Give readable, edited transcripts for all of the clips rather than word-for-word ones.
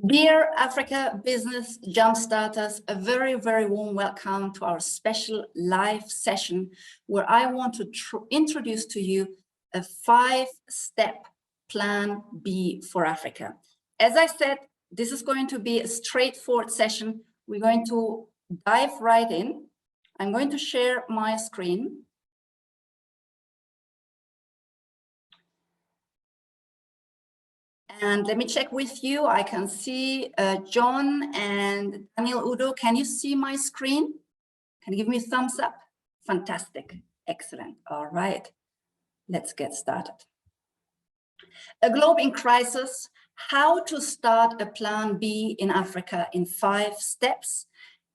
Dear Africa Business Jumpstarters, a very, very warm welcome to our special live session where I want to introduce to you a 5-step plan B for Africa. As I said, this is going to be a straightforward session. We're going to dive right in. I'm going to share my screen. And let me check with you. I can see John and Daniel Udo. Can you see my screen? Can you give me a thumbs up? Fantastic. Excellent. All right. Let's get started. A globe in crisis. How to start a plan B in Africa in 5 steps.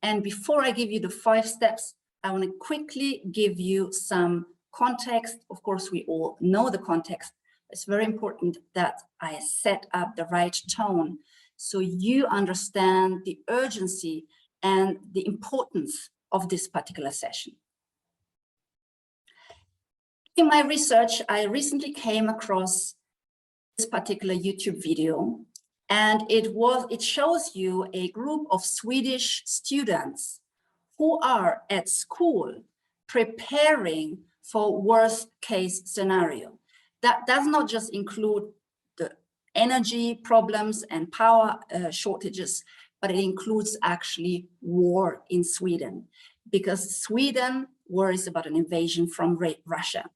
And before I give you the 5 steps, I want to quickly give you some context. Of course, we all know the context. It's very important that I set up the right tone so you understand the urgency and the importance of this particular session. In my research, I recently came across this particular YouTube video, and it shows you a group of Swedish students who are at school preparing for worst case scenario. That does not just include the energy problems and power shortages, but it includes actually war in Sweden, because Sweden worries about an invasion from Russia.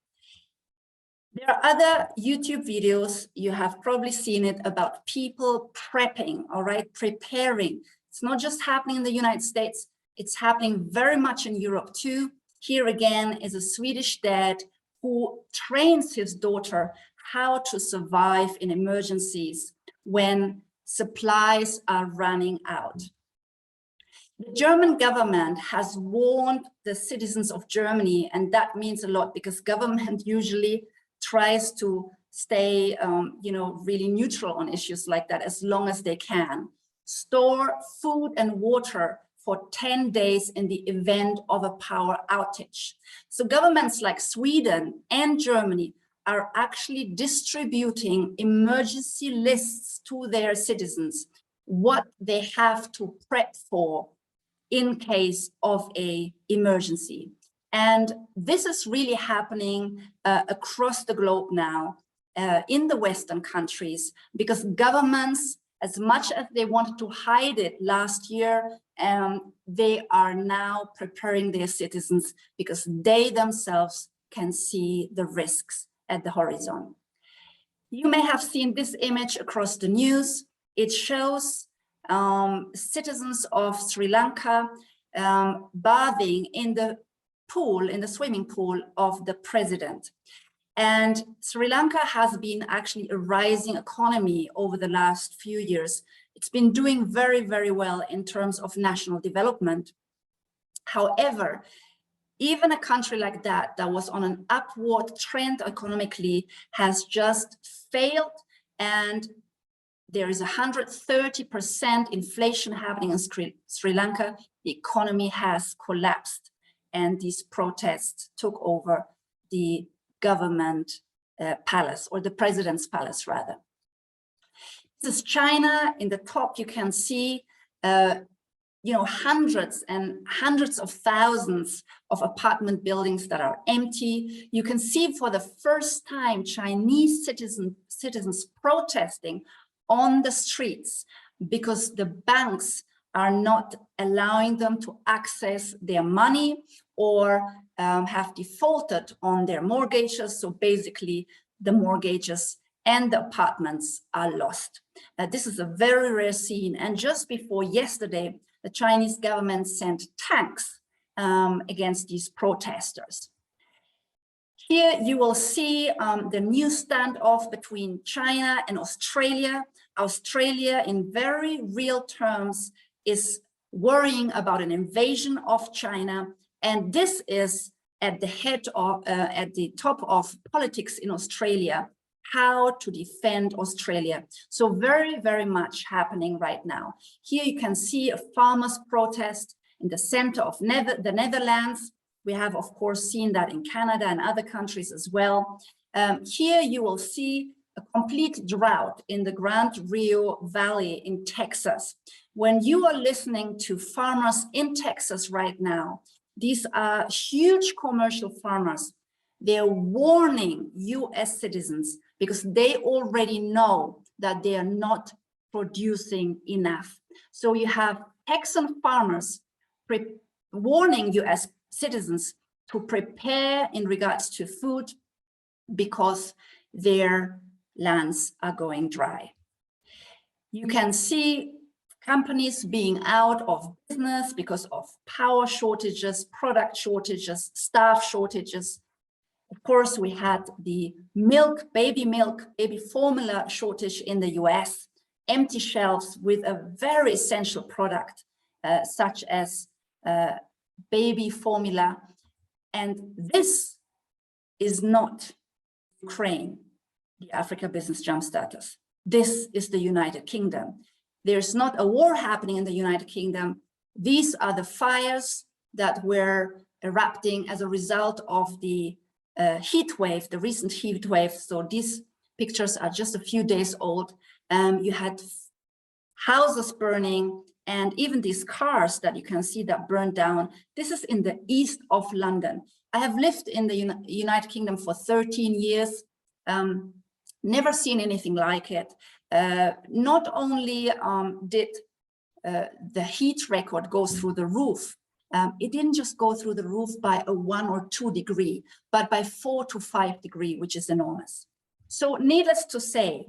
There are other YouTube videos, you have probably seen it, about people prepping, all right, preparing. It's not just happening in the United States, it's happening very much in Europe too. Here again is a Swedish dad who trains his daughter how to survive in emergencies when supplies are running out. The German government has warned the citizens of Germany, and that means a lot because government usually tries to stay, really neutral on issues like that as long as they can. Store food and water for 10 days in the event of a power outage. So governments like Sweden and Germany are actually distributing emergency lists to their citizens, what they have to prep for in case of an emergency. And this is really happening across the globe now in the Western countries, because governments, as much as they wanted to hide it last year, they are now preparing their citizens because they themselves can see the risks at the horizon. You may have seen this image across the news. It shows citizens of Sri Lanka bathing in the pool, in the swimming pool of the president. And Sri Lanka has been actually a rising economy over the last few years. It's been doing very, very well in terms of national development. However, even a country like that was on an upward trend economically has just failed, and there is 130% inflation happening in Sri Lanka. The economy has collapsed, and these protests took over the government palace, or the president's palace rather. This is China. In the top you can see hundreds and hundreds of thousands of apartment buildings that are empty. You can see for the first time Chinese citizens protesting on the streets because the banks are not allowing them to access their money, or have defaulted on their mortgages. So basically the mortgages and the apartments are lost. This is a very rare scene. And just before yesterday, the Chinese government sent tanks against these protesters. Here you will see the new standoff between China and Australia. Australia, in very real terms, is worrying about an invasion of China. And this is at the top of politics in Australia, how to defend Australia. So very, very much happening right now. Here you can see a farmers' protest in the center of the Netherlands. We have, of course, seen that in Canada and other countries as well. Here you will see a complete drought in the Grand Rio Valley in Texas. When you are listening to farmers in Texas right now, these are huge commercial farmers. They're warning US citizens because they already know that they are not producing enough. So you have Texan farmers warning US citizens to prepare in regards to food because their lands are going dry. You can see companies being out of business because of power shortages, product shortages, staff shortages. Of course, we had the baby formula shortage in the US, empty shelves with a very essential product, such as baby formula. And this is not Ukraine, the Africa Business Jumpstarters. This is the United Kingdom. There's not a war happening in the United Kingdom. These are the fires that were erupting as a result of the heat wave, the recent heat wave. So these pictures are just a few days old. You had houses burning, and even these cars that you can see that burned down. This is in the east of London. I have lived in the United Kingdom for 13 years, never seen anything like it. Not only did the heat record go through the roof, it didn't just go through the roof by a 1 or 2 degree, but by 4 to 5 degree, which is enormous. So needless to say,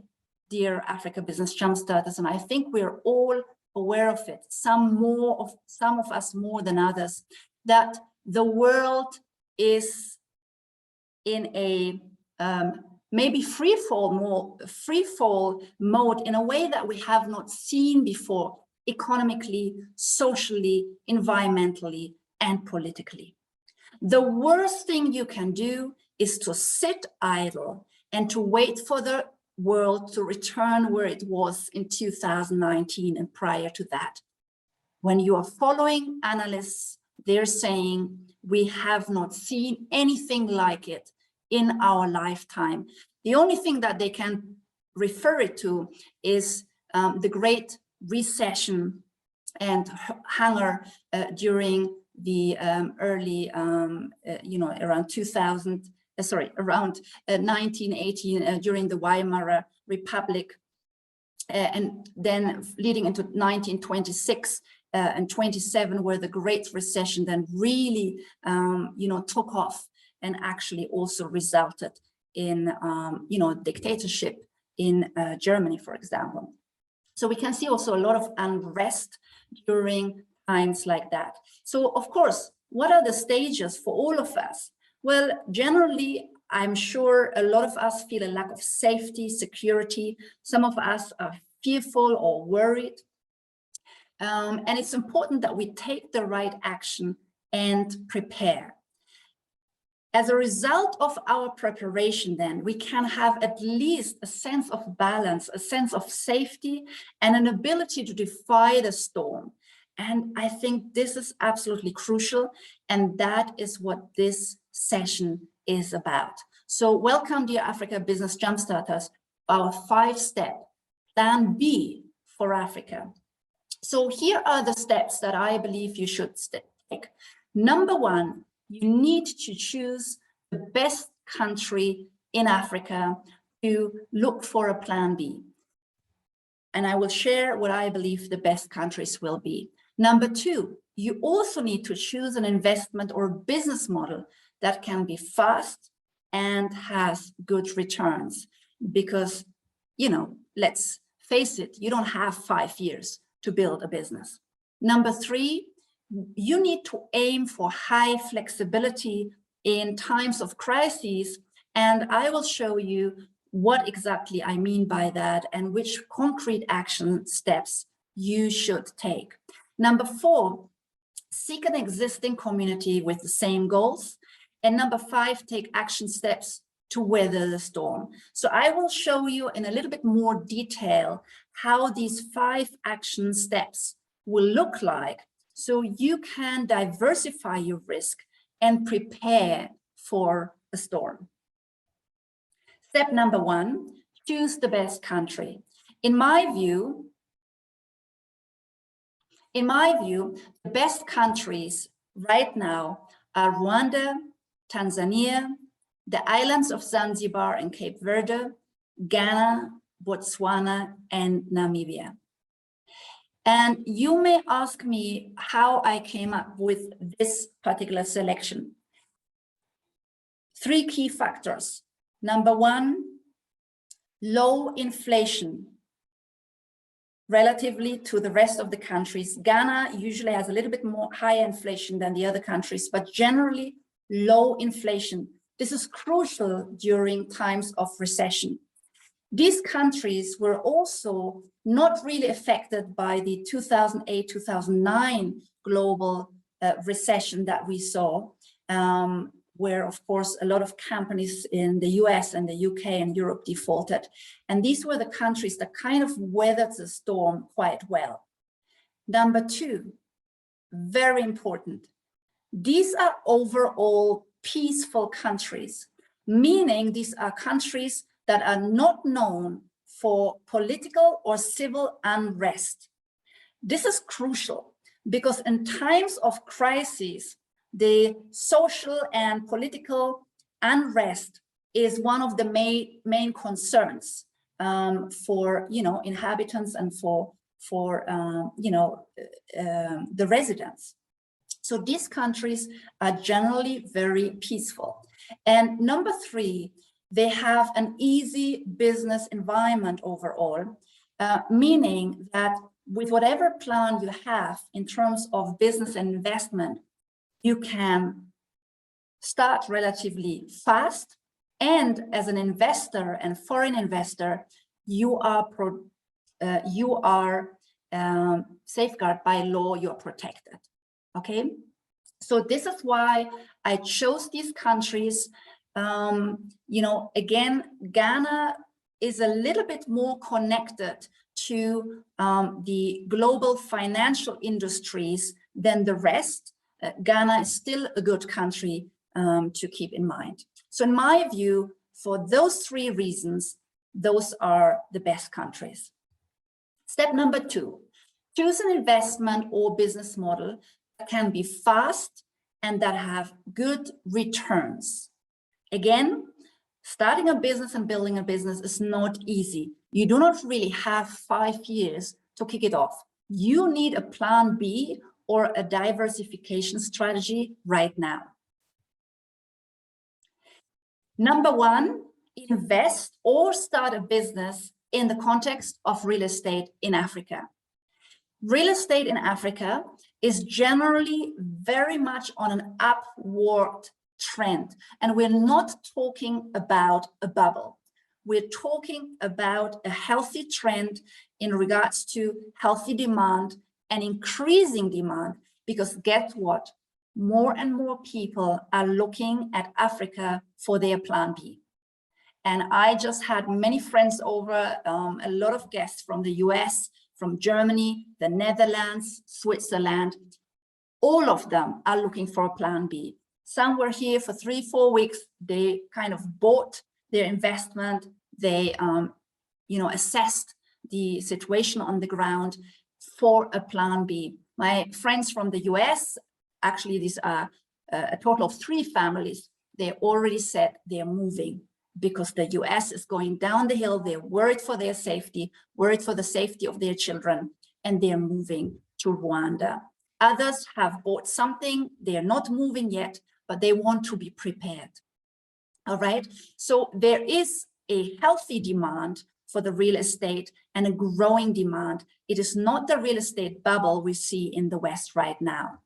dear Africa Business Jumpstarters, and I think we're all aware of it, some of us more than others, that the world is in a maybe free fall mode in a way that we have not seen before, economically, socially, environmentally, and politically. The worst thing you can do is to sit idle and to wait for the world to return where it was in 2019 and prior to that. When you are following analysts, they're saying we have not seen anything like it in our lifetime. The only thing that they can refer it to is the Great Recession and hunger during the early, around 1918 during the Weimar Republic, and then leading into 1926 and 27, where the Great Recession then really, took off and actually also resulted in, dictatorship in Germany, for example. So we can see also a lot of unrest during times like that. So of course, what are the stages for all of us? Well, generally, I'm sure a lot of us feel a lack of safety, security. Some of us are fearful or worried. And it's important that we take the right action and prepare. As a result of our preparation, then, we can have at least a sense of balance, a sense of safety, and an ability to defy the storm. And I think this is absolutely crucial, and that is what this session is about. So welcome, dear Africa Business Jumpstarters, our 5-step Plan B for Africa. So here are the steps that I believe you should take. Number 1, you need to choose the best country in Africa to look for a Plan B. And I will share what I believe the best countries will be. Number 2, you also need to choose an investment or business model that can be fast and has good returns. Because, let's face it, you don't have 5 years to build a business. Number 3, you need to aim for high flexibility in times of crises. And I will show you what exactly I mean by that and which concrete action steps you should take. Number 4, seek an existing community with the same goals. And number 5, take action steps to weather the storm. So I will show you in a little bit more detail how these 5 action steps will look like, so you can diversify your risk and prepare for a storm. Step number 1, choose the best country. In my view, the best countries right now are Rwanda, Tanzania, the islands of Zanzibar and Cape Verde, Ghana, Botswana, and Namibia. And you may ask me how I came up with this particular selection. 3 key factors. Number 1, low inflation relatively to the rest of the countries. Ghana usually has a little bit more higher inflation than the other countries, but generally low inflation. This is crucial during times of recession. These countries were also not really affected by the 2008-2009 global recession that we saw, where, of course, a lot of companies in the US and the UK and Europe defaulted. And these were the countries that kind of weathered the storm quite well. Number 2, very important, these are overall peaceful countries, meaning these are countries that are not known for political or civil unrest. This is crucial because in times of crises, the social and political unrest is one of the main concerns for inhabitants and for the residents. So these countries are generally very peaceful. And number 3, they have an easy business environment overall, meaning that with whatever plan you have in terms of business and investment, you can start relatively fast. And as an investor and foreign investor, you are safeguarded by law, you're protected. Okay, so this is why I chose these countries. Again, Ghana is a little bit more connected to the global financial industries than the rest. Ghana is still a good country to keep in mind. So in my view, for those 3 reasons, those are the best countries. Step number 2, choose an investment or business model that can be fast and that have good returns. Again, starting a business and building a business is not easy. You do not really have 5 years to kick it off. You need a plan B or a diversification strategy right now. Number 1, invest or start a business in the context of real estate in Africa. Real estate in Africa is generally very much on an upward trend. And we're not talking about a bubble. We're talking about a healthy trend in regards to healthy demand and increasing demand, because guess what? More and more people are looking at Africa for their plan B. And I just had many friends over, a lot of guests from the US, from Germany, the Netherlands, Switzerland. All of them are looking for a plan B. Some were here for 3-4 weeks. They kind of bought their investment. They, assessed the situation on the ground for a plan B. My friends from the US, actually, these are a total of 3 families. They already said they're moving because the US is going down the hill. They're worried for their safety, worried for the safety of their children, and they're moving to Rwanda. Others have bought something. They're not moving yet, but they want to be prepared. All right. So there is a healthy demand for the real estate and a growing demand. It is not the real estate bubble we see in the West right now.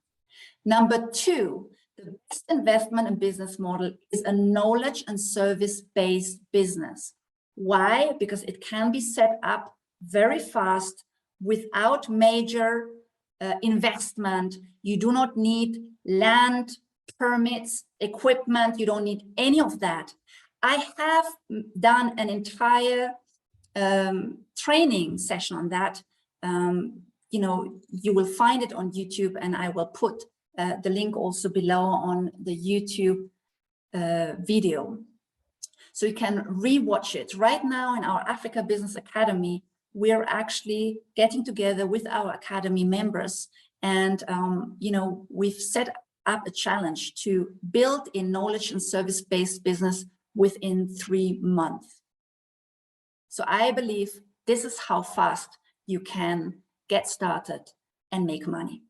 Number 2, the best investment and business model is a knowledge and service-based business. Why? Because it can be set up very fast without major investment. You do not need land, permits, equipment. You don't need any of that. I have done an entire training session on that. You will find it on YouTube, and I will put the link also below on the YouTube video. So you can rewatch it. Right now in our Africa Business Academy, we're actually getting together with our Academy members, and we've set up a challenge to build a knowledge and service-based business within 3 months. So I believe this is how fast you can get started and make money.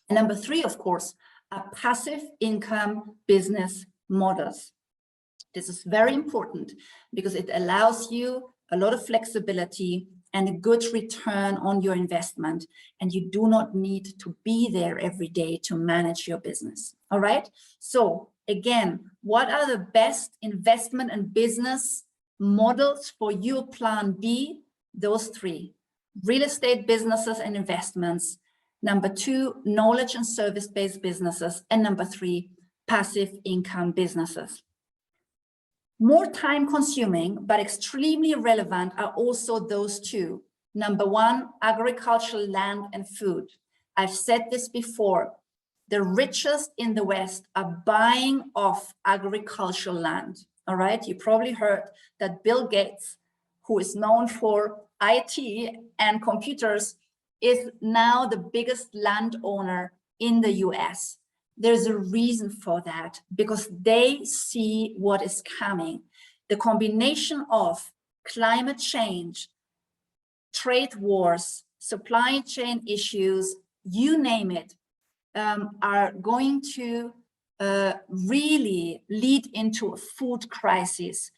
And number 3, of course, are passive income business models. This is very important because it allows you a lot of flexibility and a good return on your investment, and you do not need to be there every day to manage your business. All right. So again, what are the best investment and business models for your plan B? Those 3: real estate businesses and investments. Number 2, knowledge and service-based businesses. And number 3, passive income businesses. More time consuming, but extremely relevant are also those 2. Number 1, agricultural land and food. I've said this before. The richest in the West are buying off agricultural land. All right. You probably heard that Bill Gates, who is known for IT and computers, is now the biggest landowner in the US. There's a reason for that, because they see what is coming. The combination of climate change, trade wars, supply chain issues, you name it, are going to really lead into a food crisis,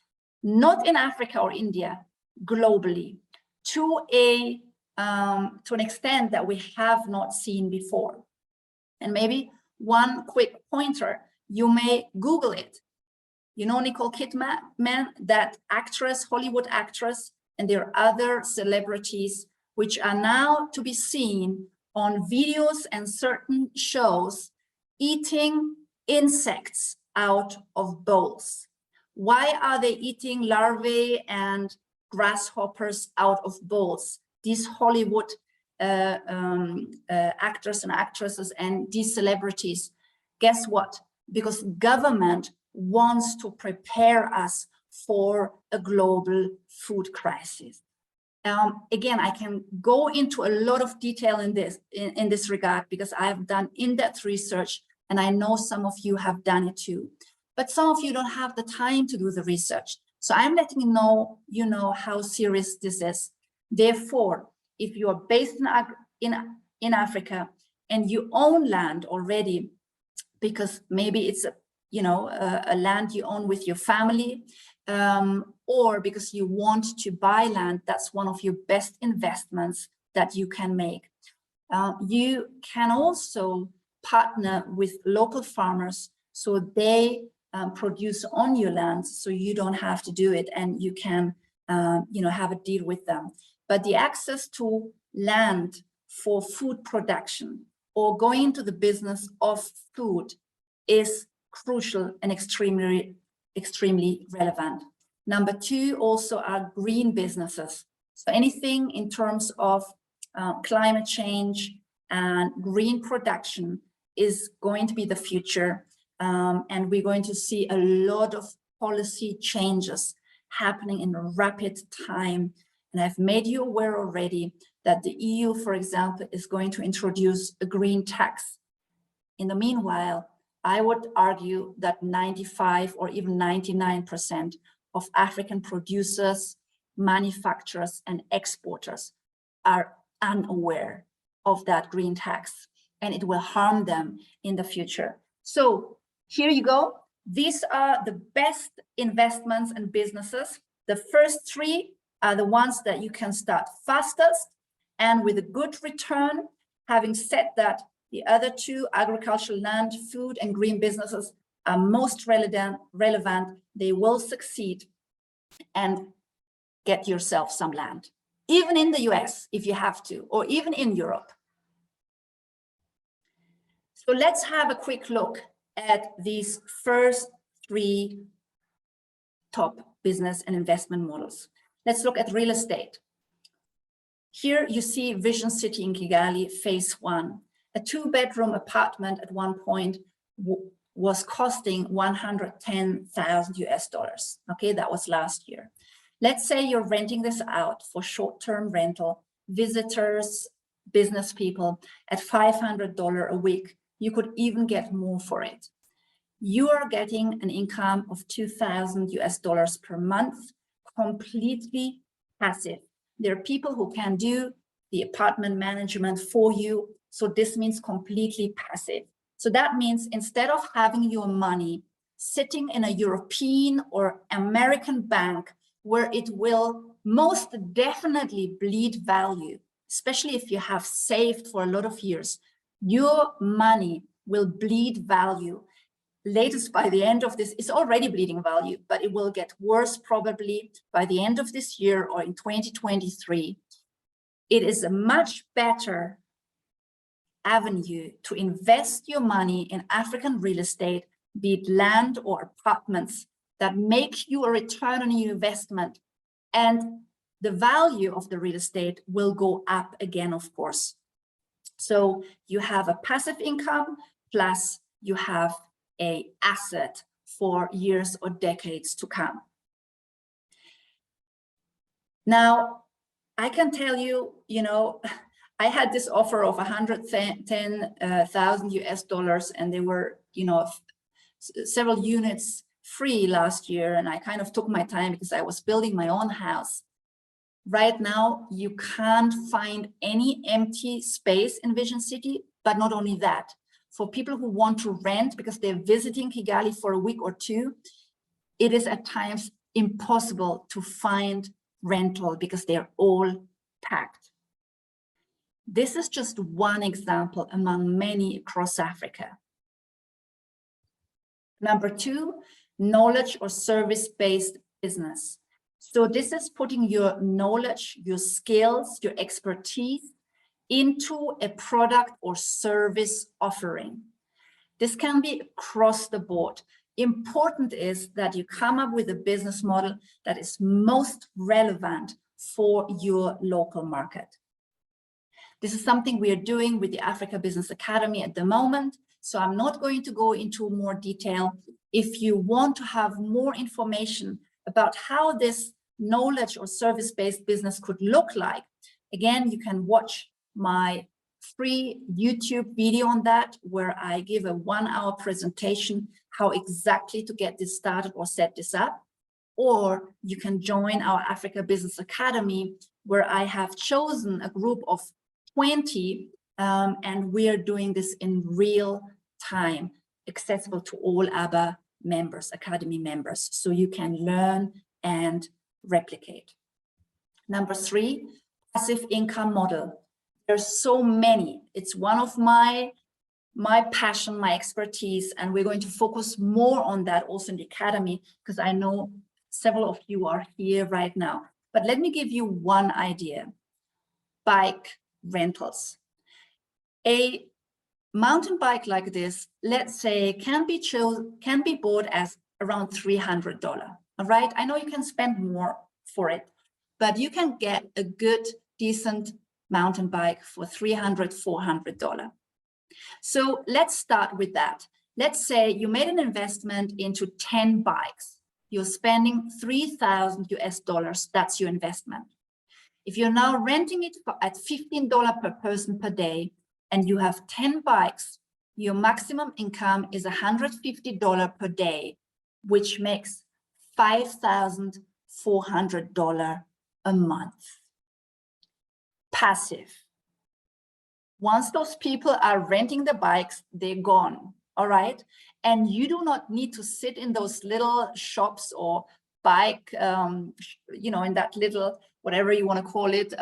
not in Africa or India, globally, to an extent that we have not seen before. And maybe one quick pointer, you may Google it. You know Nicole Kidman, that actress, Hollywood actress, and there are other celebrities which are now to be seen on videos and certain shows eating insects out of bowls. Why are they eating larvae and grasshoppers out of bowls? These Hollywood actors and actresses and these celebrities, guess what? Because government wants to prepare us for a global food crisis. Again, I can go into a lot of detail in this regard, because I have done in-depth research, and I know some of you have done it too. But some of you don't have the time to do the research. So I'm letting you know how serious this is. Therefore, if you are based in Africa and you own land already, because maybe it's a land you own with your family, or because you want to buy land, that's one of your best investments that you can make. You can also partner with local farmers, so they produce on your land, so you don't have to do it, and you can have a deal with them. But the access to land for food production or going into the business of food is crucial and extremely relevant. Number 2 also are green businesses. So anything in terms of climate change and green production is going to be the future. And we're going to see a lot of policy changes happening in a rapid time. And I've made you aware already that the EU, for example, is going to introduce a green tax. In the meanwhile, I would argue that 95 or even 99% of African producers, manufacturers, and exporters are unaware of that green tax, and it will harm them in the future. So here you go. These are the best investments and businesses. The first 3 are the ones that you can start fastest and with a good return. Having said that, the other 2, agricultural land, food, and green businesses, are most relevant. They will succeed, and get yourself some land, even in the US if you have to, or even in Europe. So let's have a quick look at these first 3 top business and investment models. Let's look at real estate. Here you see Vision City in Kigali, phase 1. A 2-bedroom apartment at one point was costing 110,000 US dollars. Okay, that was last year. Let's say you're renting this out for short-term rental, visitors, business people at $500 a week. You could even get more for it. You are getting an income of 2,000 US dollars per month, completely passive. There are people who can do the apartment management for you. So this means completely passive. So that means instead of having your money sitting in a European or American bank where it will most definitely bleed value, especially if you have saved for a lot of years, your money will bleed value. Latest by the end of this, it's already bleeding value, but it will get worse probably by the end of this year or in 2023. It is a much better avenue to invest your money in African real estate, be it land or apartments, that make you a return on your investment. And the value of the real estate will go up again, of course. So you have a passive income, plus you have an asset for years or decades to come. Now, I can tell you, I had this offer of 110,000 US dollars, and they were, several units free last year. And I kind of took my time because I was building my own house. Right now, you can't find any empty space in Vision City, but not only that, for people who want to rent because they're visiting Kigali for a week or two, it is at times impossible to find rental because they're all packed. This is just one example among many across Africa. Number two, knowledge or service-based business. So this is putting your knowledge, your skills, your expertise into a product or service offering. This can be across the board. Important is that you come up with a business model that is most relevant for your local market. This is something we are doing with the Africa Business Academy at the moment, so I'm not going to go into more detail. If you want to have more information about how this knowledge or service-based business could look like, again, you can watch my free YouTube video on that, where I give a 1-hour presentation how exactly to get this started or set this up. Or you can join our Africa Business Academy, where I have chosen a group of 20, and we are doing this in real time, accessible to all ABBA members, Academy members, so you can learn and replicate. Number three, passive income model. There's so many. It's one of my passion, my expertise, and we're going to focus more on that also in the Academy, because I know several of you are here right now. But let me give you one idea. Bike rentals. A mountain bike like this, let's say, can be bought as around $300. All right, I know you can spend more for it, but you can get a good, decent mountain bike for $300, $400. So let's start with that. Let's say you made an investment into 10 bikes. You're spending 3,000 US dollars. That's your investment. If you're now renting it at $15 per person per day, and you have 10 bikes, your maximum income is $150 per day, which makes $5,400 a month. Passive. Once those people are renting the bikes, they're gone, all right? And you do not need to sit in those little shops or bike, in that little, whatever you want to call it,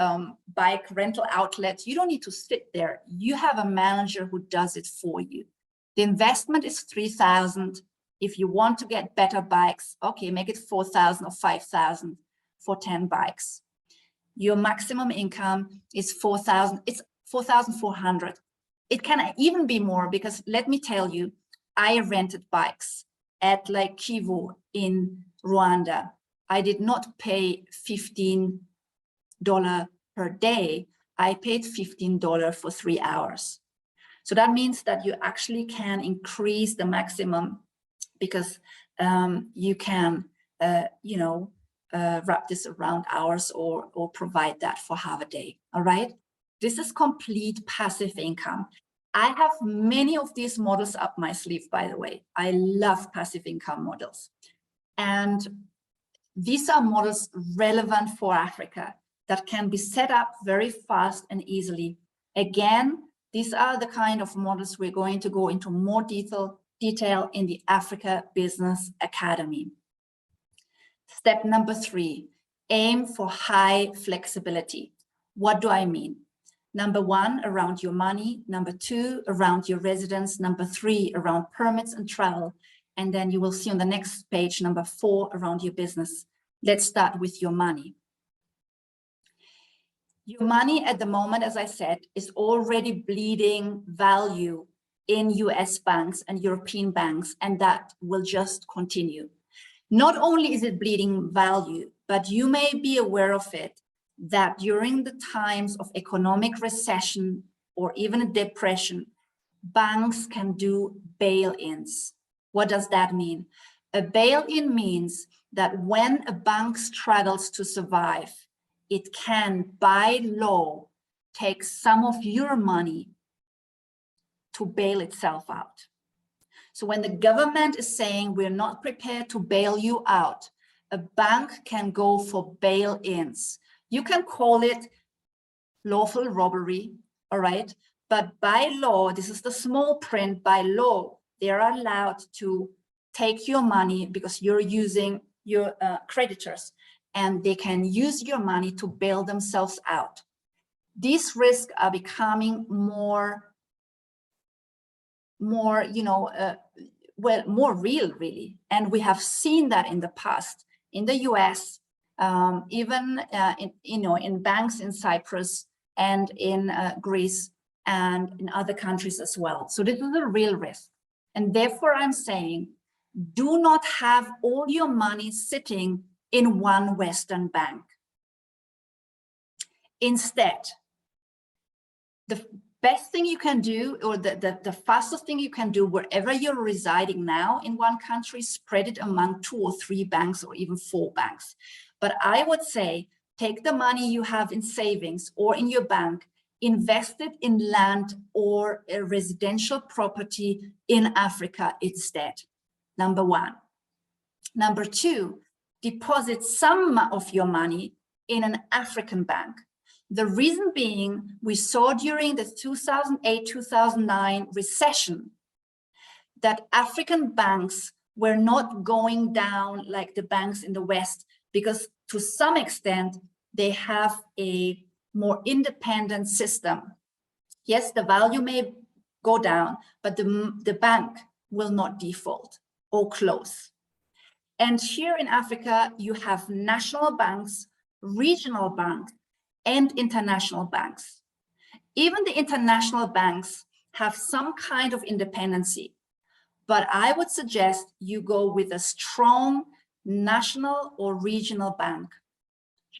bike rental outlet. You don't need to sit there. You have a manager who does it for you. The investment is $3,000. If you want to get better bikes, okay, make it $4,000 or $5,000 for 10 bikes. Your maximum income is $4,000. It's $4,400. It can even be more, because let me tell you, I rented bikes at Lake Kivu in Rwanda. I did not pay $15 per day. I paid $15 for 3 hours. So that means that you actually can increase the maximum because you can, wrap this around hours or provide that for half a day, all right? This is complete passive income. I have many of these models up my sleeve, by the way. I love passive income models. And these are models relevant for Africa that can be set up very fast and easily. Again, these are the kind of models we're going to go into more detail in the Africa Business Academy. Step number 3, aim for high flexibility. What do I mean? Number 1, around your money. Number 2, around your residence. Number 3, around permits and travel. And then you will see on the next page, number 4, around your business. Let's start with your money. Your money at the moment, as I said, is already bleeding value in US banks and European banks, and that will just continue. Not only is it bleeding value, but you may be aware of it, that during the times of economic recession or even a depression, banks can do bail-ins. What does that mean? A bail-in means that when a bank struggles to survive, it can, by law, take some of your money to bail itself out. So when the government is saying we're not prepared to bail you out, a bank can go for bail-ins. You can call it lawful robbery, all right? But by law, this is the small print, by law, they are allowed to take your money because you're using your creditors, and they can use your money to bail themselves out. These risks are becoming more real, really. And we have seen that in the past, in the US, even in banks in Cyprus and in Greece and in other countries as well. So this is a real risk. And therefore I'm saying, do not have all your money sitting in one Western bank. Instead, the best thing you can do, or the fastest thing you can do wherever you're residing now in one country, spread it among 2 or 3 banks or even 4 banks. But I would say, take the money you have in savings or in your bank, invest it in land or a residential property in Africa instead. Number 1. Number 2, deposit some of your money in an African bank. The reason being, we saw during the 2008-2009 recession that African banks were not going down like the banks in the West, because to some extent, they have a more independent system. Yes, the value may go down, but the bank will not default or close. And here in Africa, you have national banks, regional banks, and international banks. Even the international banks have some kind of independency, but I would suggest you go with a strong national or regional bank.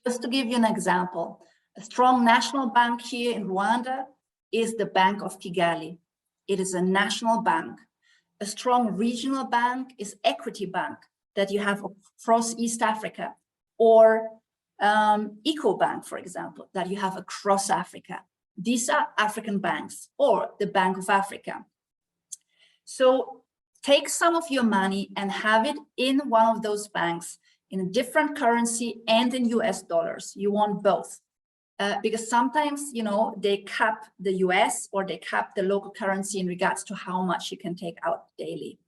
Just to give you an example, a strong national bank here in Rwanda is the Bank of Kigali. It is a national bank. A strong regional bank is Equity Bank that you have across East Africa, or EcoBank, for example, that you have across Africa. These are African banks, or the Bank of Africa. So take some of your money and have it in one of those banks in a different currency and in US dollars. You want both. Because sometimes, they cap the US or they cap the local currency in regards to how much you can take out daily.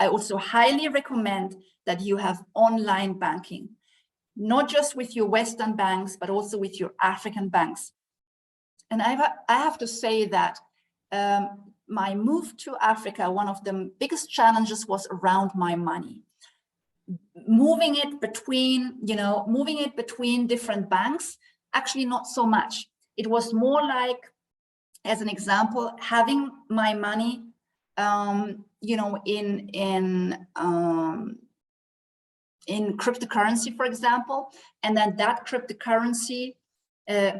I also highly recommend that you have online banking, not just with your Western banks, but also with your African banks. And I have to say that my move to Africa, one of the biggest challenges was around my money. Moving it between different banks, actually not so much. It was more like, as an example, having my money, in cryptocurrency, for example, and then that cryptocurrency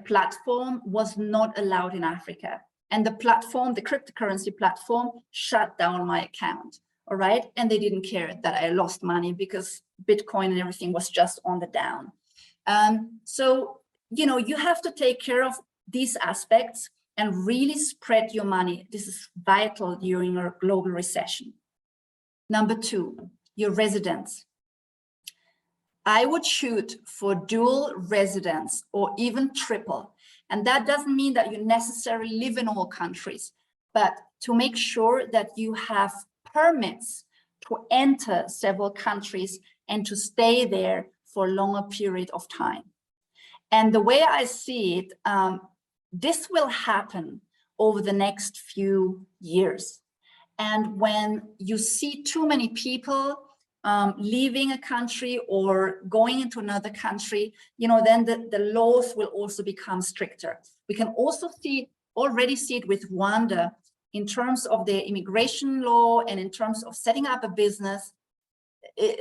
platform was not allowed in Africa. and the platform, the cryptocurrency platform, shut down my account. All right. And they didn't care that I lost money because Bitcoin and everything was just on the down. So, you know, you have to take care of these aspects and really spread your money. This is vital during a global recession. Number 2, your residence. I would shoot for dual residence or even triple. And that doesn't mean that you necessarily live in all countries, but to make sure that you have permits to enter several countries and to stay there for a longer period of time. And the way I see it, this will happen over the next few years. And when you see too many people leaving a country or going into another country, you know, then the laws will also become stricter. We can also already see it with Rwanda in terms of their immigration law and in terms of setting up a business.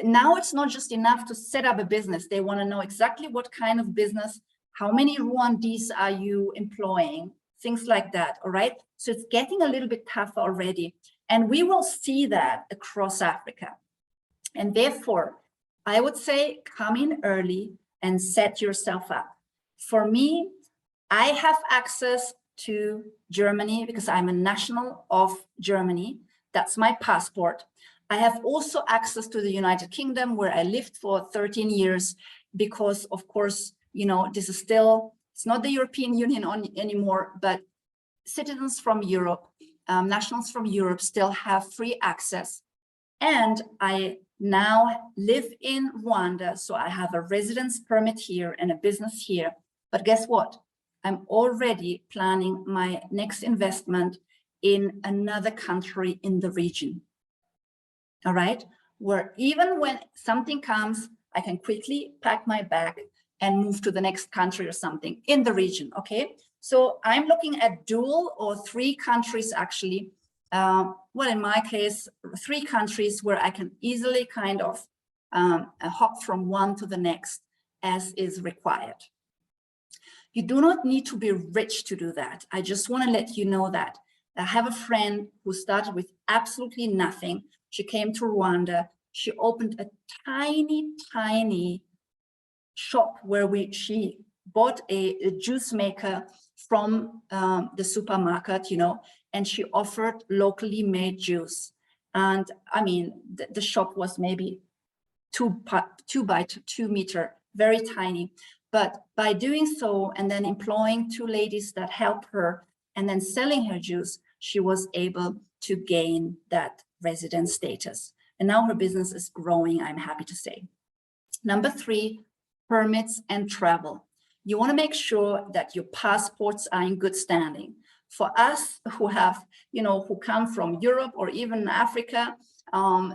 Now it's not just enough to set up a business. They want to know exactly what kind of business, how many Rwandese are you employing, things like that, all right? So it's getting a little bit tougher already. And we will see that across Africa. And therefore, I would say come in early and set yourself up. For me, I have access to Germany because I'm a national of Germany. That's my passport. I have also access to the United Kingdom, where I lived for 13 years, because of course, you know, this is still, it's not the European Union anymore, but citizens from Europe, nationals from Europe still have free access. And I now live in Rwanda, so I have a residence permit here and a business here. But guess what? I'm already planning my next investment in another country in the region. All right, where even when something comes, I can quickly pack my bag and move to the next country or something in the region. Okay, so I'm looking at dual or 3 countries actually. Well, in my case, 3 countries where I can easily kind of hop from one to the next as is required. You do not need to be rich to do that. I just want to let you know that. I have a friend who started with absolutely nothing. She came to Rwanda. She opened a tiny shop where she bought a juice maker from the supermarket, you know, and she offered locally made juice. And I mean, the shop was maybe 2 by 2 meter, very tiny. But by doing so, and then employing 2 ladies that help her, and then selling her juice, she was able to gain that resident status. And now her business is growing, I'm happy to say. Number 3, permits and travel. You want to make sure that your passports are in good standing. For us who have, you know, who come from Europe or even Africa,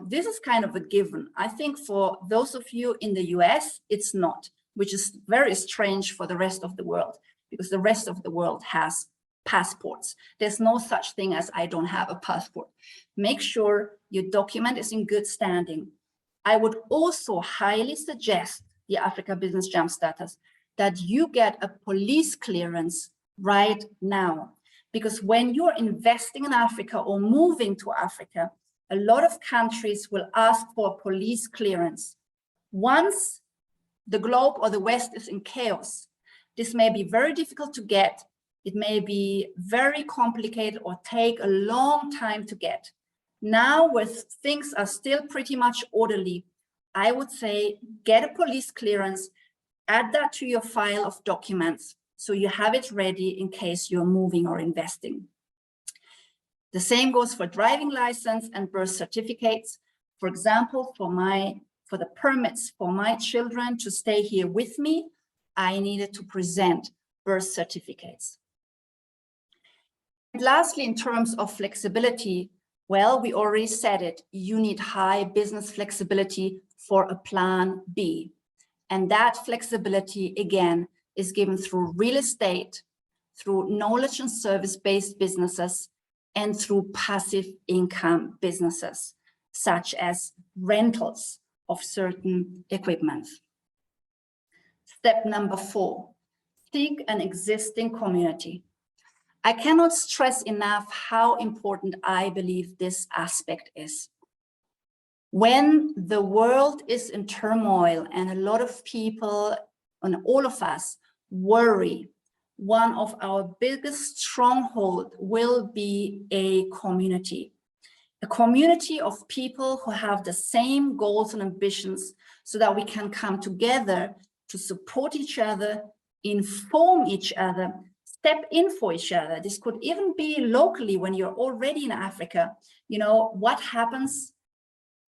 this is kind of a given. I think for those of you in the US, it's not, which is very strange for the rest of the world, because the rest of the world has passports. There's no such thing as I don't have a passport. Make sure your document is in good standing. I would also highly suggest the Africa Business Jumpstarters that you get a police clearance right now, because when you're investing in Africa or moving to Africa, a lot of countries will ask for a police clearance. Once the globe or the West is in chaos, this may be very difficult to get. It may be very complicated or take a long time to get. Now, where things are still pretty much orderly, I would say get a police clearance, add that to your file of documents so you have it ready in case you're moving or investing. The same goes for driving license and birth certificates. For example, for the permits for my children to stay here with me, I needed to present birth certificates. And lastly, in terms of flexibility, well, we already said it, you need high business flexibility for a plan B. And that flexibility, again, is given through real estate, through knowledge and service-based businesses, and through passive income businesses, such as rentals of certain equipment. Step number 4, seek an existing community. I cannot stress enough how important I believe this aspect is. When the world is in turmoil and a lot of people, and all of us, worry, one of our biggest strongholds will be a community of people who have the same goals and ambitions, so that we can come together to support each other, inform each other, step in for each other. This could even be locally when you're already in Africa. You know, what happens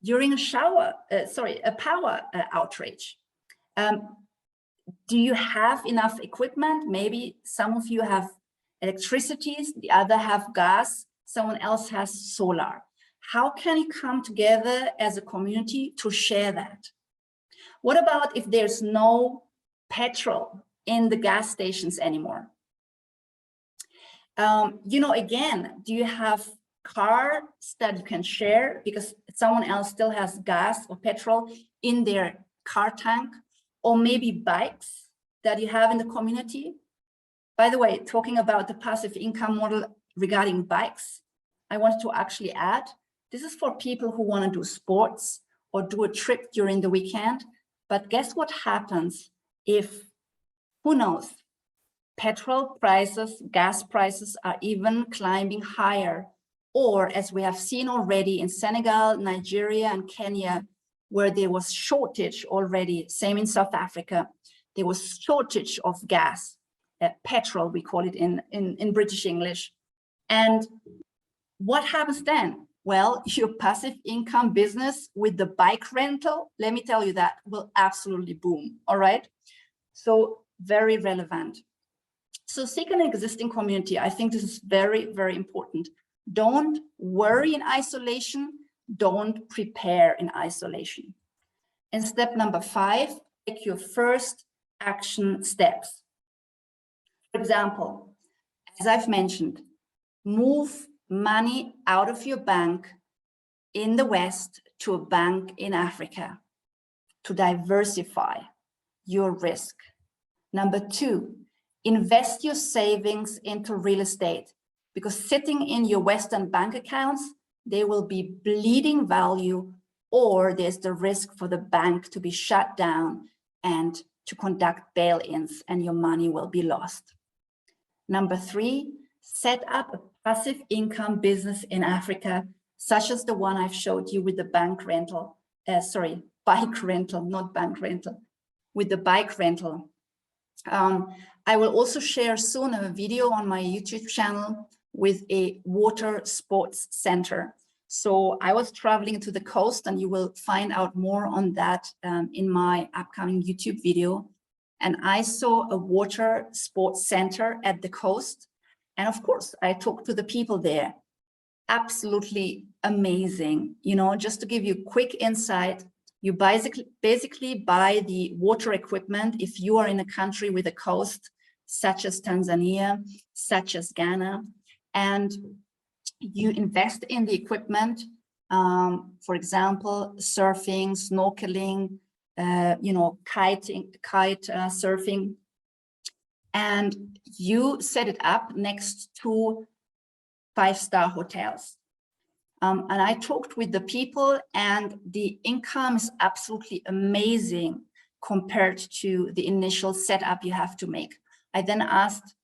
during a power outrage? Do you have enough equipment? Maybe some of you have electricity, the other have gas, someone else has solar. How can you come together as a community to share that? What about if there's no petrol in the gas stations anymore? You know, again, do you have cars that you can share because someone else still has gas or petrol in their car tank? Or maybe bikes that you have in the community? By the way, talking about the passive income model regarding bikes, I wanted to actually add, this is for people who want to do sports or do a trip during the weekend. But guess what happens if, who knows, petrol prices, gas prices are even climbing higher, or as we have seen already in Senegal, Nigeria, and Kenya, where there was shortage already, same in South Africa, there was shortage of gas, petrol, we call it in British English. And what happens then? Well, your passive income business with the bike rental, let me tell you, that will absolutely boom, all right? So very relevant. So seek an existing community. I think this is very, very important. Don't worry in isolation. Don't prepare in isolation. And step number 5, take your first action steps. For example, as I've mentioned, move money out of your bank in the West to a bank in Africa to diversify your risk. Number 2, invest your savings into real estate, because sitting in your Western bank accounts, they will be bleeding value, or there's the risk for the bank to be shut down and to conduct bail-ins, and your money will be lost. Number 3, set up a passive income business in Africa, such as the one I've showed you with the bike rental, not bank rental, with the bike rental. I will also share soon a video on my YouTube channel with a water sports center. So I was traveling to the coast, and you will find out more on that in my upcoming YouTube video. And I saw a water sports center at the coast. And of course, I talked to the people there. Absolutely amazing. You know, just to give you a quick insight, you basically buy the water equipment if you are in a country with a coast, such as Tanzania, such as Ghana, and you invest in the equipment, for example, surfing, snorkeling, you know, kite surfing, and you set it up next to 5-star hotels. And I talked with the people, and the income is absolutely amazing compared to the initial setup you have to make. I then asked,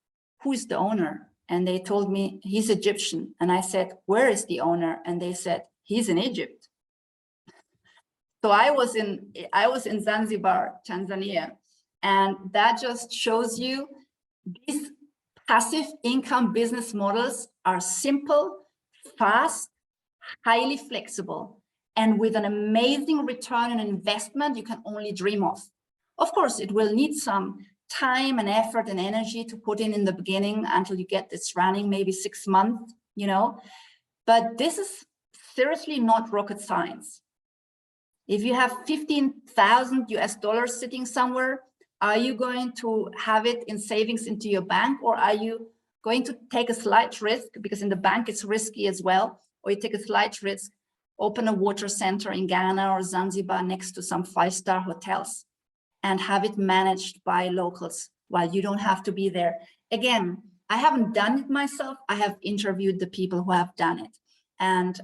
who is the owner? And they told me he's Egyptian. And I said, where is the owner? And they said, he's in Egypt. So I was in Zanzibar, Tanzania. And that just shows you these passive income business models are simple, fast, highly flexible, and with an amazing return on investment you can only dream of. Of course, it will need some time and effort and energy to put in the beginning until you get this running, maybe 6 months, you know, but this is seriously not rocket science. If you have 15,000 US dollars sitting somewhere, are you going to have it in savings into your bank, or are you going to take a slight risk, because in the bank it's risky as well, or you take a slight risk, open a water center in Ghana or Zanzibar next to some 5-star hotels and have it managed by locals while you don't have to be there? Again, I haven't done it myself. I have interviewed the people who have done it. And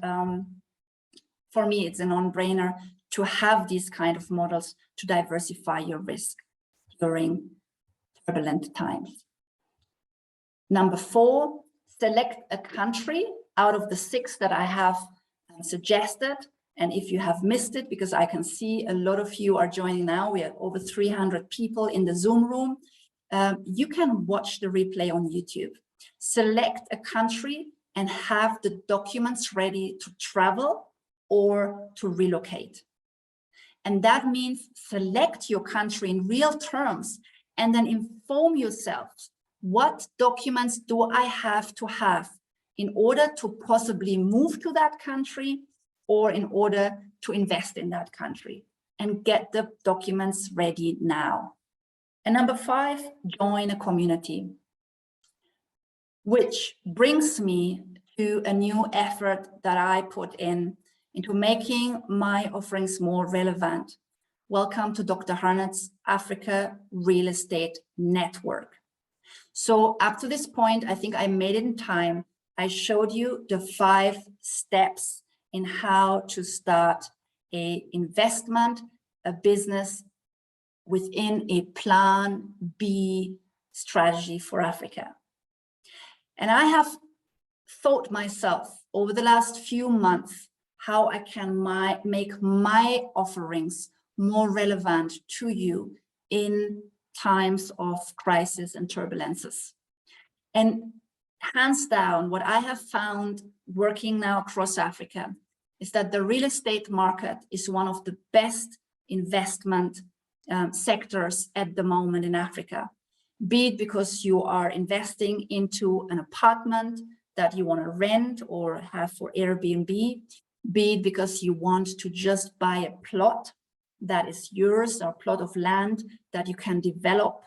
for me, it's a non-brainer to have these kind of models to diversify your risk during turbulent times. Number 4, select a country out of the 6 that I have suggested. And if you have missed it, because I can see a lot of you are joining now, we have over 300 people in the Zoom room, you can watch the replay on YouTube. Select a country and have the documents ready to travel or to relocate. And that means select your country in real terms and then inform yourself, what documents do I have to have in order to possibly move to that country or in order to invest in that country, and get the documents ready now. And number 5, join a community, which brings me to a new effort that I put into making my offerings more relevant. Welcome to Dr. Harnet's Africa Real Estate Network. So up to this point, I think I made it in time. I showed you the 5 steps in how to start an investment, a business within a Plan B strategy for Africa. And I have thought myself over the last few months how I can make my offerings more relevant to you in times of crisis and turbulences. And hands down, what I have found working now across Africa is that the real estate market is one of the best investment sectors at the moment in Africa, be it because you are investing into an apartment that you want to rent or have for Airbnb, be it because you want to just buy a plot that is yours, or a plot of land that you can develop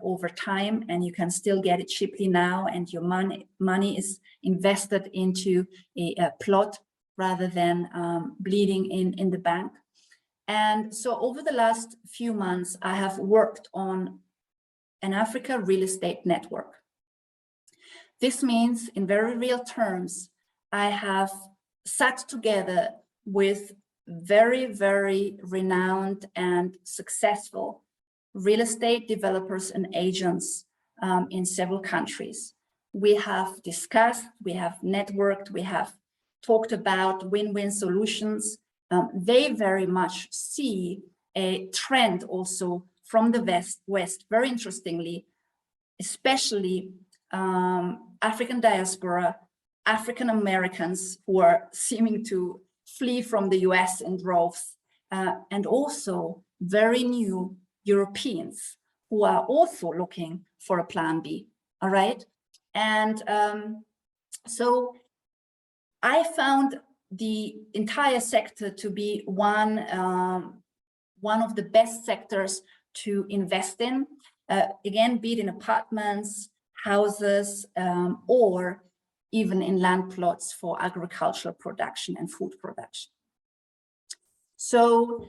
over time, and you can still get it cheaply now, and your money is invested into a plot rather than bleeding in the bank. And so over the last few months, I have worked on an Africa real estate network. This means, in very real terms, I have sat together with very, very renowned and successful real estate developers and agents in several countries. We have discussed, we have networked, we have talked about win-win solutions. They very much see a trend also from the West, very interestingly, especially African diaspora, African Americans who are seeming to flee from the US in droves, and also very new Europeans who are also looking for a Plan B, all right? And so I found the entire sector to be one of the best sectors to invest in, again, be it in apartments, houses, or even in land plots for agricultural production and food production. So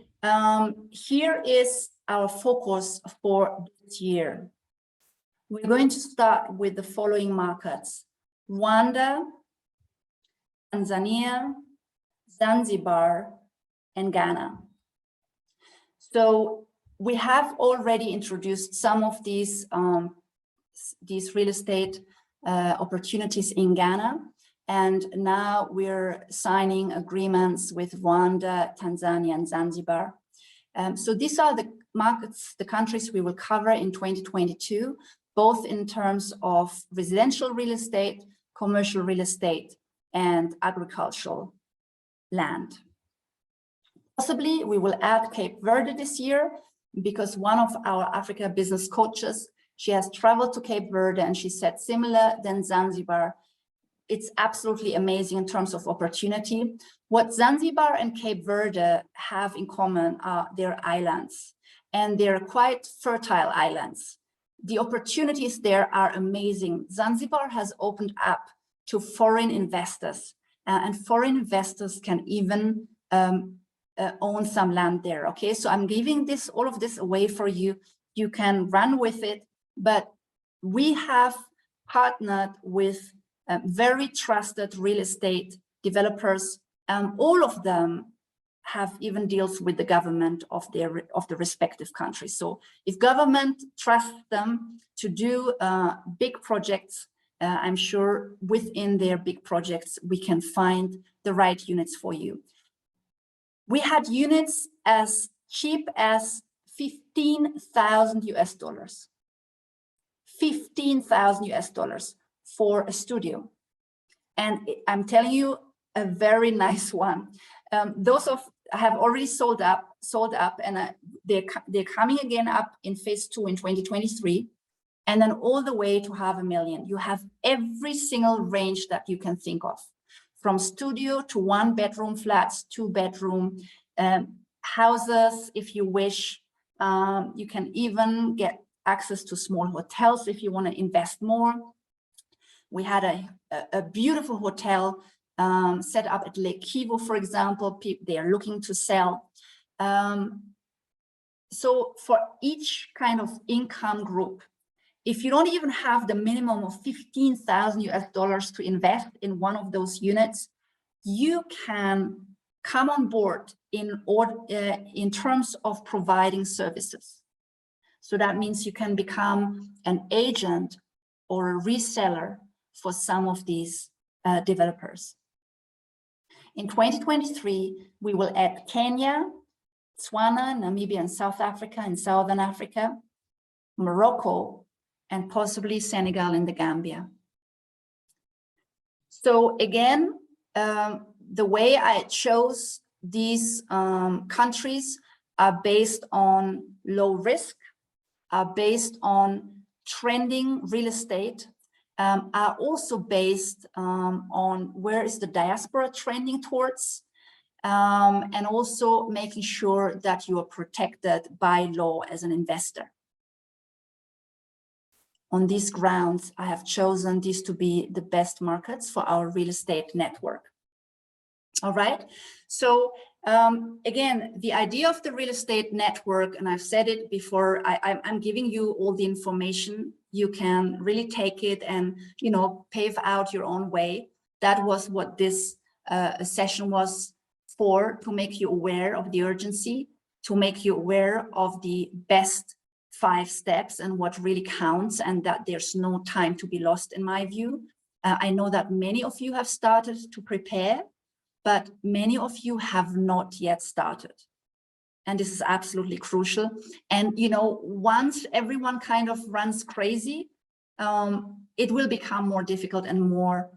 here is our focus for this year. We're going to start with the following markets: Rwanda, Tanzania, Zanzibar, and Ghana. So we have already introduced some of these real estate opportunities in Ghana, and now we're signing agreements with Rwanda, Tanzania, and Zanzibar. So these are the markets, the countries we will cover in 2022, both in terms of residential real estate, commercial real estate, and agricultural land. Possibly we will add Cape Verde this year, because one of our Africa business coaches, she has traveled to Cape Verde and she said, similar than Zanzibar, it's absolutely amazing in terms of opportunity. What Zanzibar and Cape Verde have in common are their islands, and they're quite fertile islands. The opportunities there are amazing. Zanzibar has opened up to foreign investors, and foreign investors can even own some land there. Okay, so I'm giving all of this away for you. You can run with it, but we have partnered with very trusted real estate developers. All of them have even deals with the government of the respective countries. So if government trusts them to do big projects, I'm sure within their big projects, we can find the right units for you. We had units as cheap as 15,000 US dollars. 15,000 US dollars for a studio. And I'm telling you, a very nice one. Those have already sold up, and they're coming again up in phase 2 in 2023, and then all the way to $500,000. You have every single range that you can think of, from studio to 1-bedroom flats, 2-bedroom houses, if you wish. You can even get access to small hotels if you want to invest more. We had a beautiful hotel set up at Lake Kivu, for example. They are looking to sell. So for each kind of income group, if you don't even have the minimum of 15,000 US dollars to invest in one of those units, you can come on board in terms of providing services. So that means you can become an agent or a reseller for some of these developers. In 2023, we will add Kenya, Botswana, Namibia, and South Africa, and Southern Africa, Morocco, and possibly Senegal and the Gambia. So again, the way I chose these countries are based on low risk, are based on trending real estate, are also based on where is the diaspora trending towards, and also making sure that you are protected by law as an investor. On these grounds, I have chosen these to be the best markets for our real estate network. All right, so again, the idea of the real estate network, and I've said it before, I'm giving you all the information. You can really take it and, you know, pave out your own way. That was what this session was for, to make you aware of the urgency, to make you aware of the best 5 steps and what really counts, and that there's no time to be lost, in my view. I know that many of you have started to prepare, but many of you have not yet started. And this is absolutely crucial. And, you know, once everyone kind of runs crazy, it will become more difficult and more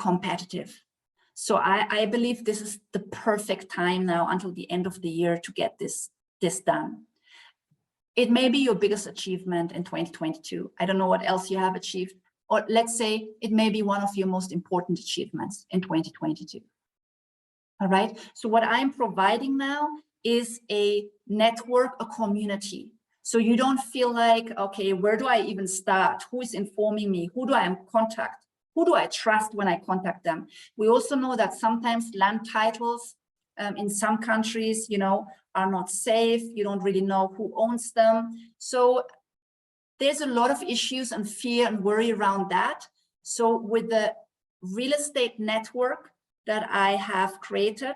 competitive. So I believe this is the perfect time now until the end of the year to get this done. It may be your biggest achievement in 2022. I don't know what else you have achieved. Or let's say it may be one of your most important achievements in 2022. All right, so what I'm providing now is a network, a community. So you don't feel like, okay, where do I even start? Who is informing me? Who do I contact? Who do I trust when I contact them? We also know that sometimes land titles in some countries, you know, are not safe. You don't really know who owns them. So there's a lot of issues and fear and worry around that. So with the real estate network that I have created,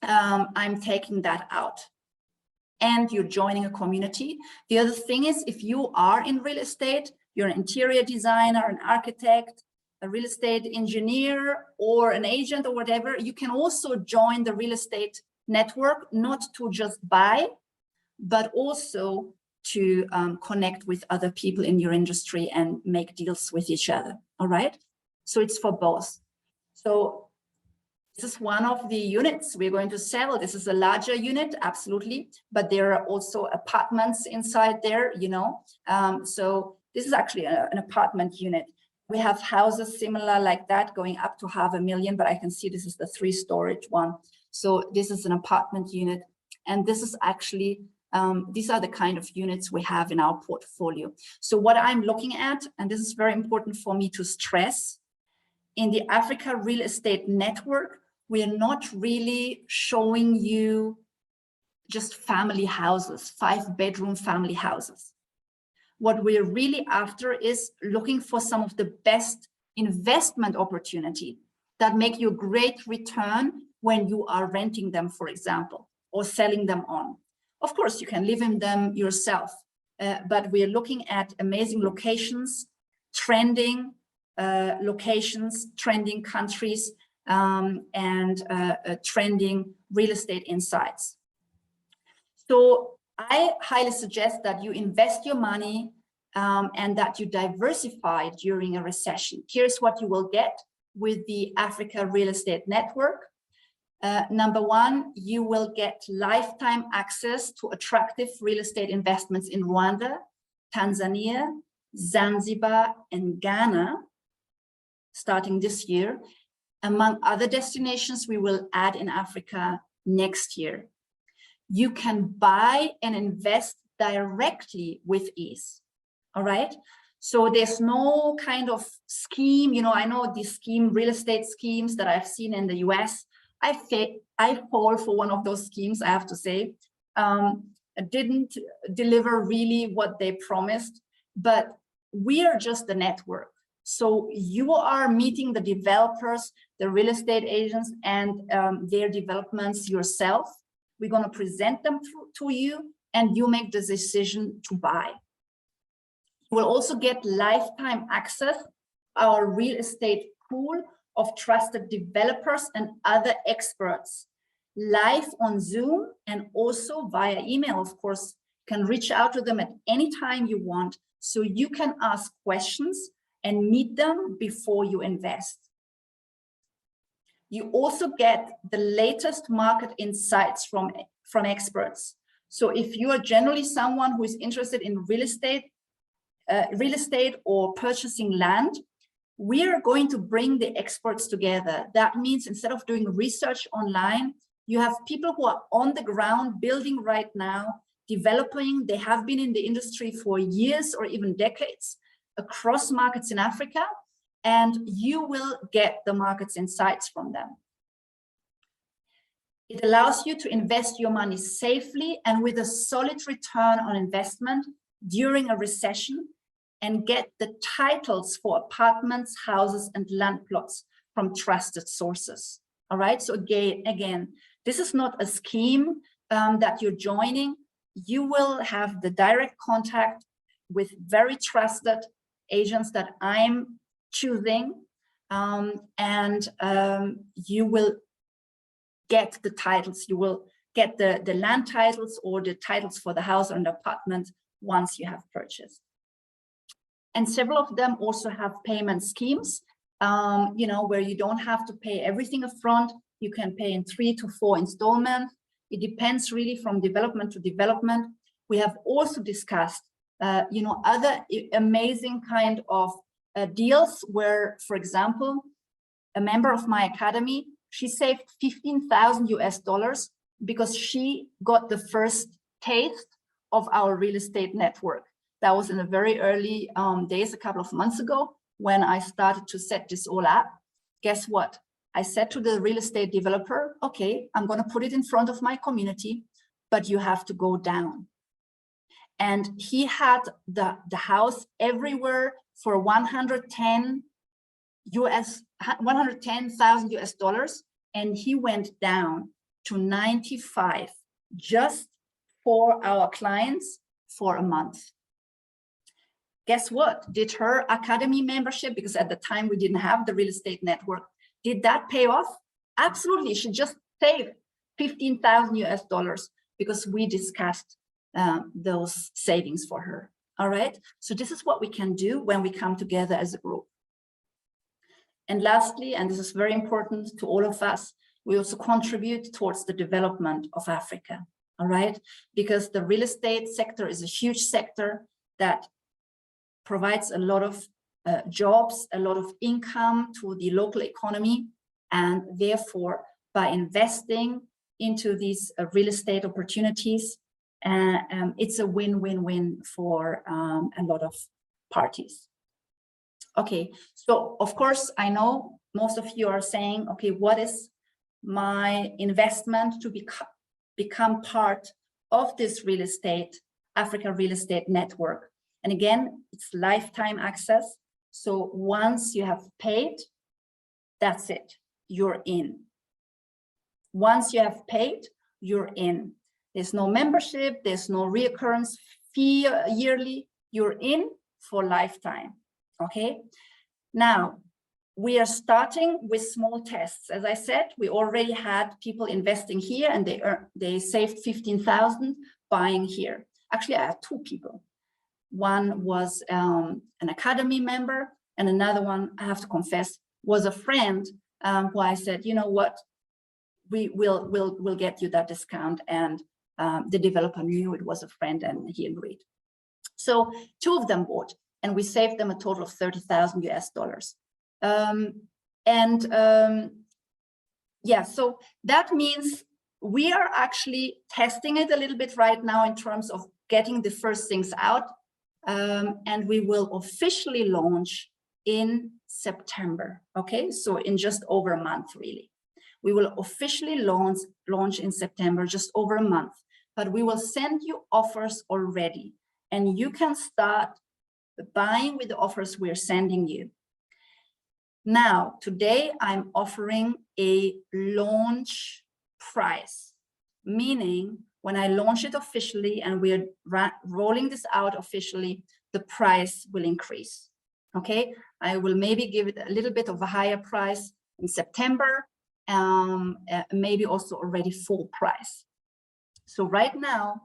I'm taking that out. And you're joining a community. The other thing is, if you are in real estate, you're an interior designer, an architect, a real estate engineer, or an agent or whatever, you can also join the real estate network, not to just buy, but also to connect with other people in your industry and make deals with each other. All right, so it's for both. So this is one of the units we're going to sell. This is a larger unit, absolutely, but there are also apartments inside there, you know. So this is actually an apartment unit. We have houses similar like that going up to $500,000, but I can see this is the 3-storage one. So this is an apartment unit, and this is actually, these are the kind of units we have in our portfolio. So what I'm looking at, and this is very important for me to stress, in the Africa Real Estate Network, we are not really showing you just family houses, 5-bedroom family houses. What we're really after is looking for some of the best investment opportunity that make you a great return when you are renting them, for example, or selling them on. Of course, you can live in them yourself, but we're looking at amazing locations, trending locations, trending countries, and trending real estate insights. So I highly suggest that you invest your money and that you diversify during a recession. Here's what you will get with the Africa Real Estate Network. Number one, you will get lifetime access to attractive real estate investments in Rwanda, Tanzania, Zanzibar, and Ghana, starting this year, among other destinations we will add in Africa next year. You can buy and invest directly with ease, all right? So there's no kind of scheme, you know, I know these real estate schemes that I've seen in the US. I fall for one of those schemes, I have to say. Didn't deliver really what they promised, but we are just the network. So you are meeting the developers, the real estate agents, and their developments yourself. We're going to present them to you, and you make the decision to buy. You will also get lifetime access to our real estate pool of trusted developers and other experts, live on Zoom and also via email. Of course, you can reach out to them at any time you want, so you can ask questions and meet them before you invest. You also get the latest market insights from experts. So if you are generally someone who is interested in real estate or purchasing land, we are going to bring the experts together. That means instead of doing research online, you have people who are on the ground building right now, developing. They have been in the industry for years or even decades across markets in Africa, and you will get the market's insights from them. It allows you to invest your money safely and with a solid return on investment during a recession, and get the titles for apartments, houses, and land plots from trusted sources. All right, so again, this is not a scheme that you're joining. You will have the direct contact with very trusted agents that I'm choosing, and you will get the titles. You will get the land titles or the titles for the house or the apartment once you have purchased. And several of them also have payment schemes, you know, where you don't have to pay everything upfront. You can pay in 3 to 4 installments. It depends really from development to development. We have also discussed, you know, other amazing kind of deals where, for example, a member of my academy, she saved $15,000 because she got the first taste of our real estate network. That was in the very early days, a couple of months ago, when I started to set this all up. Guess what? I said to the real estate developer, okay, I'm going to put it in front of my community, but you have to go down. And he had the house everywhere for $110,000, and he went down to 95 just for our clients for a month. Guess what? Did her academy membership, because at the time we didn't have the real estate network, did that pay off? Absolutely. She just saved $15,000 because we discussed those savings for her. All right. So this is what we can do when we come together as a group. And lastly, and this is very important to all of us, we also contribute towards the development of Africa. All right. Because the real estate sector is a huge sector that provides a lot of jobs, a lot of income to the local economy. And therefore, by investing into these real estate opportunities, it's a win-win-win for a lot of parties. Okay, so of course, I know most of you are saying, okay, what is my investment to become part of this real estate, Africa Real Estate Network? And again, it's lifetime access. So once you have paid, that's it, you're in. Once you have paid, you're in. There's no membership, there's no reoccurrence fee yearly, you're in for lifetime, okay? Now, we are starting with small tests. As I said, we already had people investing here and they saved 15,000 buying here. Actually, I have two people. One was an academy member, and another one, I have to confess, was a friend who I said, you know what, we'll get you that discount. And the developer knew it was a friend and he agreed. So two of them bought, and we saved them a total of 30,000 US dollars. Yeah, so that means we are actually testing it a little bit right now in terms of getting the first things out. And we will officially launch in September. Okay, so in just over a month, really. We will officially launch in September, just over a month, but we will send you offers already, and you can start buying with the offers we're sending you. Now, today I'm offering a launch price, meaning when I launch it officially and we're rolling this out officially, the price will increase. Okay, I will maybe give it a little bit of a higher price in September, maybe also already full price. So right now,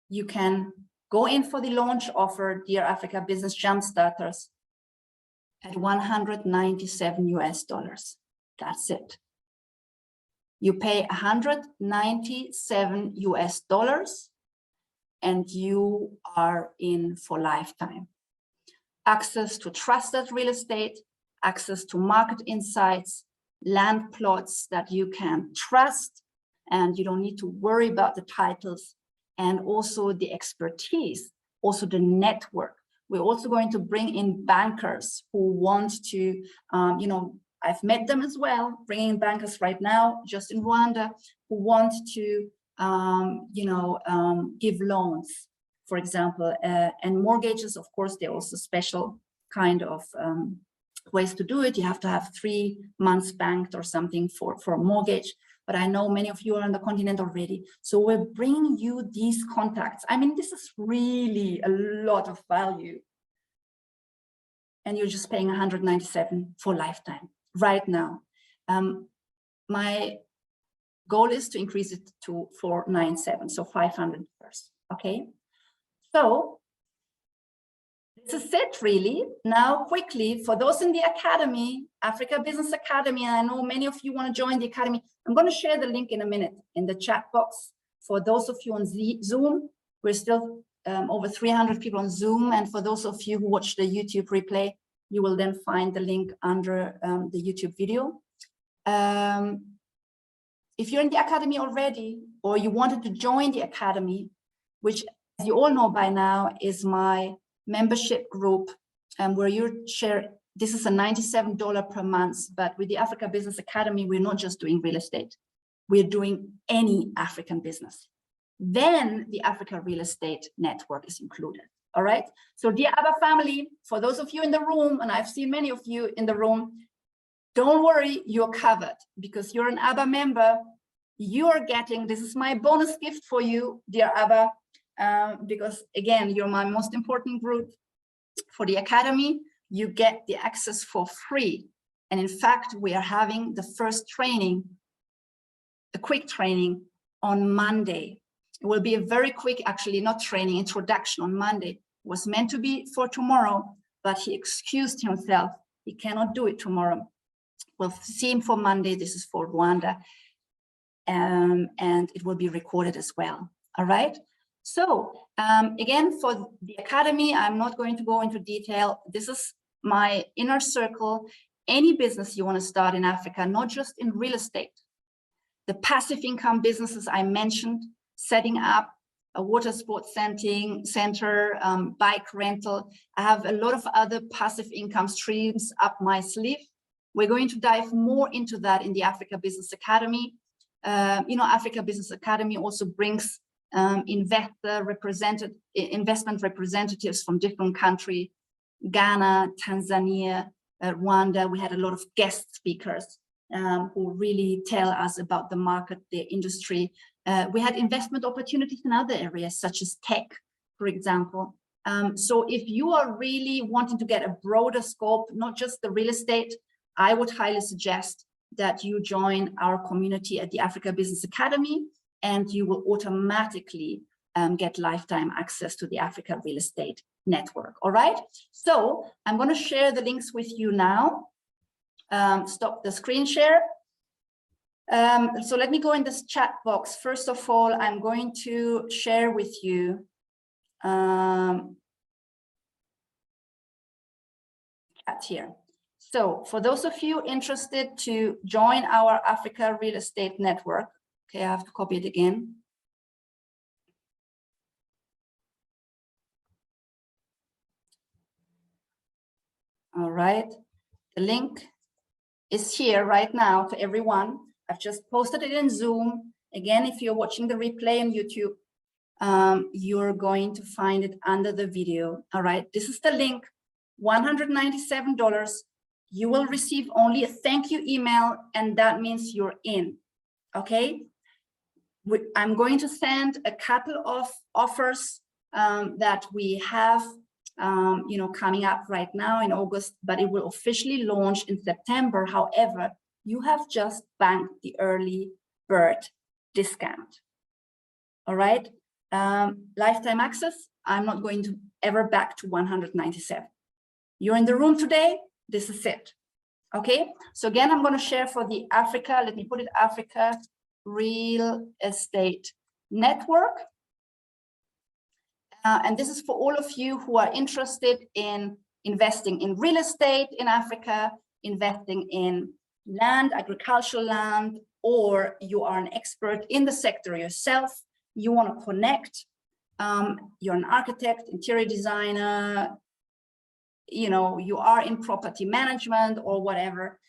you can go in for the launch offer, Dear Africa Business Jumpstarters, at 197 US dollars. That's it. You pay 197 US dollars and you are in for lifetime. Access to trusted real estate, access to market insights, land plots that you can trust, and you don't need to worry about the titles, and also the expertise, also the network. We're also going to bring in bankers who want to, you know, I've met them as well, bringing in bankers right now, just in Rwanda, who want to, you know, give loans, for example, and mortgages. Of course, they're also special kind of ways to do it. You have to have 3 months banked or something for a mortgage. But I know many of you are on the continent already. So we're bringing you these contacts. I mean, this is really a lot of value. And you're just paying 197 for lifetime right now. My goal is to increase it to 497, so 500 first, okay? So this is it really. Now quickly, for those in the Academy, Africa Business Academy, and I know many of you want to join the Academy, I'm going to share the link in a minute in the chat box. For those of you on Zoom, we're still over 300 people on Zoom. And for those of you who watch the YouTube replay, you will then find the link under the YouTube video. If you're in the Academy already, or you wanted to join the Academy, which as you all know by now is my membership group, where you share, this is a $97 per month, but with the Africa Business Academy, we're not just doing real estate, we're doing any African business. Then the Africa Real Estate Network is included, all right? So dear ABBA family, for those of you in the room, and I've seen many of you in the room, don't worry, you're covered because you're an ABBA member. You are getting, this is my bonus gift for you, dear ABBA, because again, you're my most important group. For the Academy, you get the access for free. And in fact, we are having the first training, a quick training on Monday. It will be a very quick, actually not training, introduction on Monday. It was meant to be for tomorrow, but he excused himself. He cannot do it tomorrow. We'll see him for Monday. This is for Rwanda. And it will be recorded as well. All right. So again, for the Academy, I'm not going to go into detail. This is my inner circle. Any business you want to start in Africa, not just in real estate. The passive income businesses I mentioned, setting up a water sports center, bike rental. I have a lot of other passive income streams up my sleeve. We're going to dive more into that in the Africa Business Academy. You know, Africa Business Academy also brings investment representatives from different countries, Ghana, Tanzania, Rwanda. We had a lot of guest speakers who really tell us about the market, the industry. We had investment opportunities in other areas, such as tech, for example. So if you are really wanting to get a broader scope, not just the real estate, I would highly suggest that you join our community at the Africa Business Academy, and you will automatically get lifetime access to the Africa Real Estate Network. All right, so I'm going to share the links with you now. Stop the screen share. So let me go in this chat box. First of all, I'm going to share with you chat here. So for those of you interested to join our Africa Real Estate Network, okay, I have to copy it again. All right, the link is here right now to everyone. I've just posted it in Zoom. Again, if you're watching the replay on YouTube, you're going to find it under the video. All right, this is the link, $197. You will receive only a thank you email, and that means you're in. Okay, I'm going to send a couple of offers that we have coming up right now in August, but it will officially launch in September. However, you have just banked the early bird discount. All right, lifetime access, I'm not going to ever back to 197. You're in the room today, this is it. Okay, so again, I'm going to share for the Africa, let me put it, Africa Real Estate Network. And this is for all of you who are interested in investing in real estate in Africa, investing in land, agricultural land, or you are an expert in the sector yourself, you want to connect, you're an architect, interior designer, you are in property management or whatever,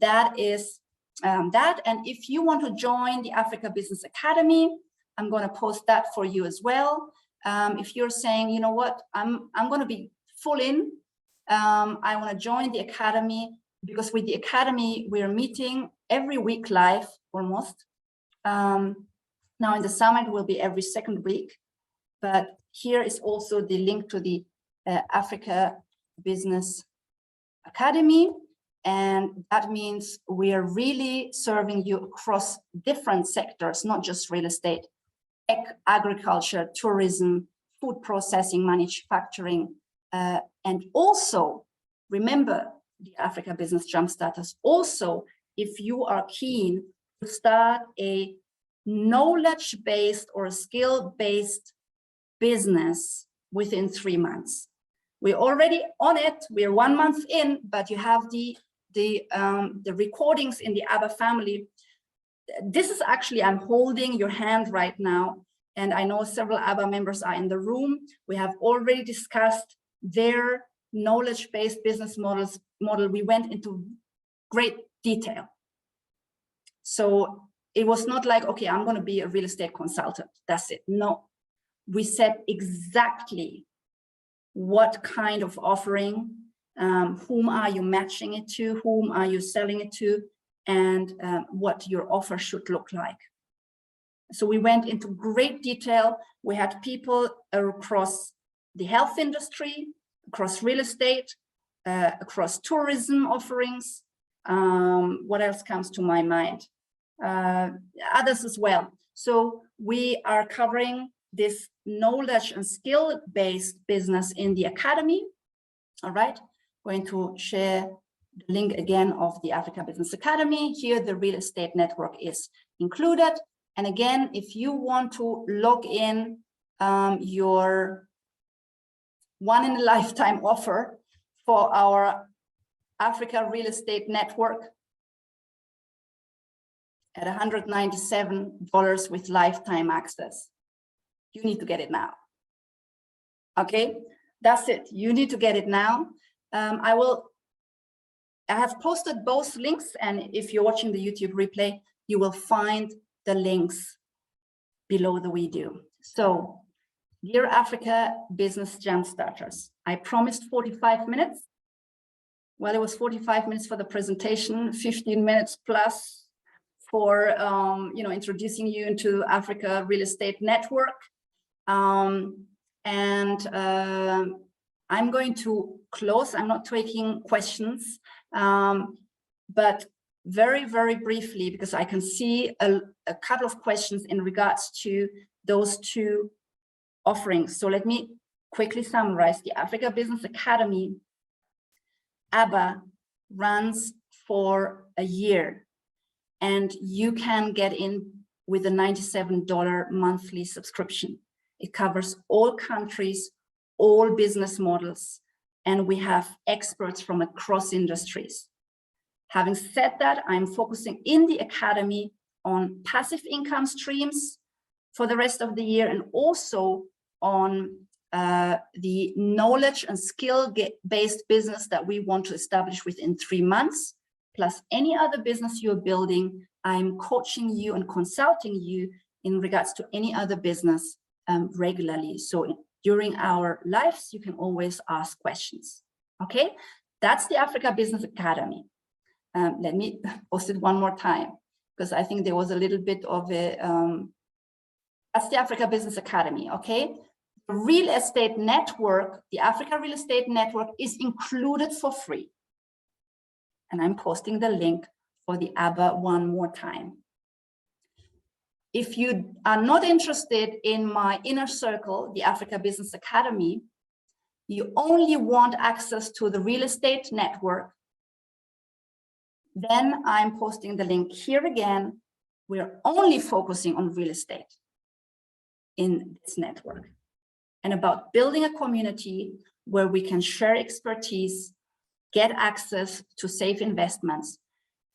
that is that. And if you want to join the Africa Business Academy, I'm going to post that for you as well. If you're saying, you know what, I'm going to be full in, I want to join the Academy, because with the Academy, we're meeting every week live, almost. Now in the summer, it will be every second week. But here is also the link to the Africa Business Academy. And that means we are really serving you across different sectors, not just real estate, agriculture, tourism, food processing, manufacturing, and also remember the Africa Business Jumpstarters. Also, if you are keen to start a knowledge-based or skill-based business within 3 months. We're already on it. We're 1 month in, but you have the recordings in the ABBA family. This is actually, I'm holding your hand right now, and I know several ABBA members are in the room. We have already discussed their knowledge-based business model. We went into great detail. So it was not like, okay, I'm going to be a real estate consultant. That's it. No, we said exactly what kind of offering, whom are you matching it to, whom are you selling it to, and what your offer should look like. So we went into great detail. We had people across the health industry, across real estate, across tourism offerings. What else comes to my mind? Others as well. So we are covering this knowledge and skill-based business in the Academy. All right, going to share the link again of the Africa Business Academy. Here, the real estate network is included. And again, if you want to log in your one-in-a-lifetime offer for our Africa Real Estate Network at $197 with lifetime access, you need to get it now. Okay, that's it. You need to get it now. I have posted both links, and if you're watching the YouTube replay, you will find the links below the video. So, dear Africa Business Jam Starters, I promised 45 minutes. Well, it was 45 minutes for the presentation, 15 minutes plus for introducing you into Africa Real Estate Network. I'm going to close. I'm not taking questions, but very, very briefly, because I can see a couple of questions in regards to those two offerings. So let me quickly summarize. The Africa Business Academy, ABBA, runs for a year, and you can get in with a $97 monthly subscription. It covers all countries, all business models, and we have experts from across industries. Having said that, I'm focusing in the academy on passive income streams for the rest of the year, and also on the knowledge and skill-based business that we want to establish within 3 months, plus any other business you're building. I'm coaching you and consulting you in regards to any other business regularly. So during our lives, you can always ask questions. Okay, that's the Africa Business Academy. Let me post it one more time, because I think there was a little bit of a, that's the Africa Business Academy, okay? The Real Estate Network, the Africa Real Estate Network, is included for free. And I'm posting the link for the ABBA one more time. If you are not interested in my inner circle, the Africa Business Academy, you only want access to the Real Estate Network, then I'm posting the link here again. We're only focusing on real estate in this network, and about building a community where we can share expertise, get access to safe investments,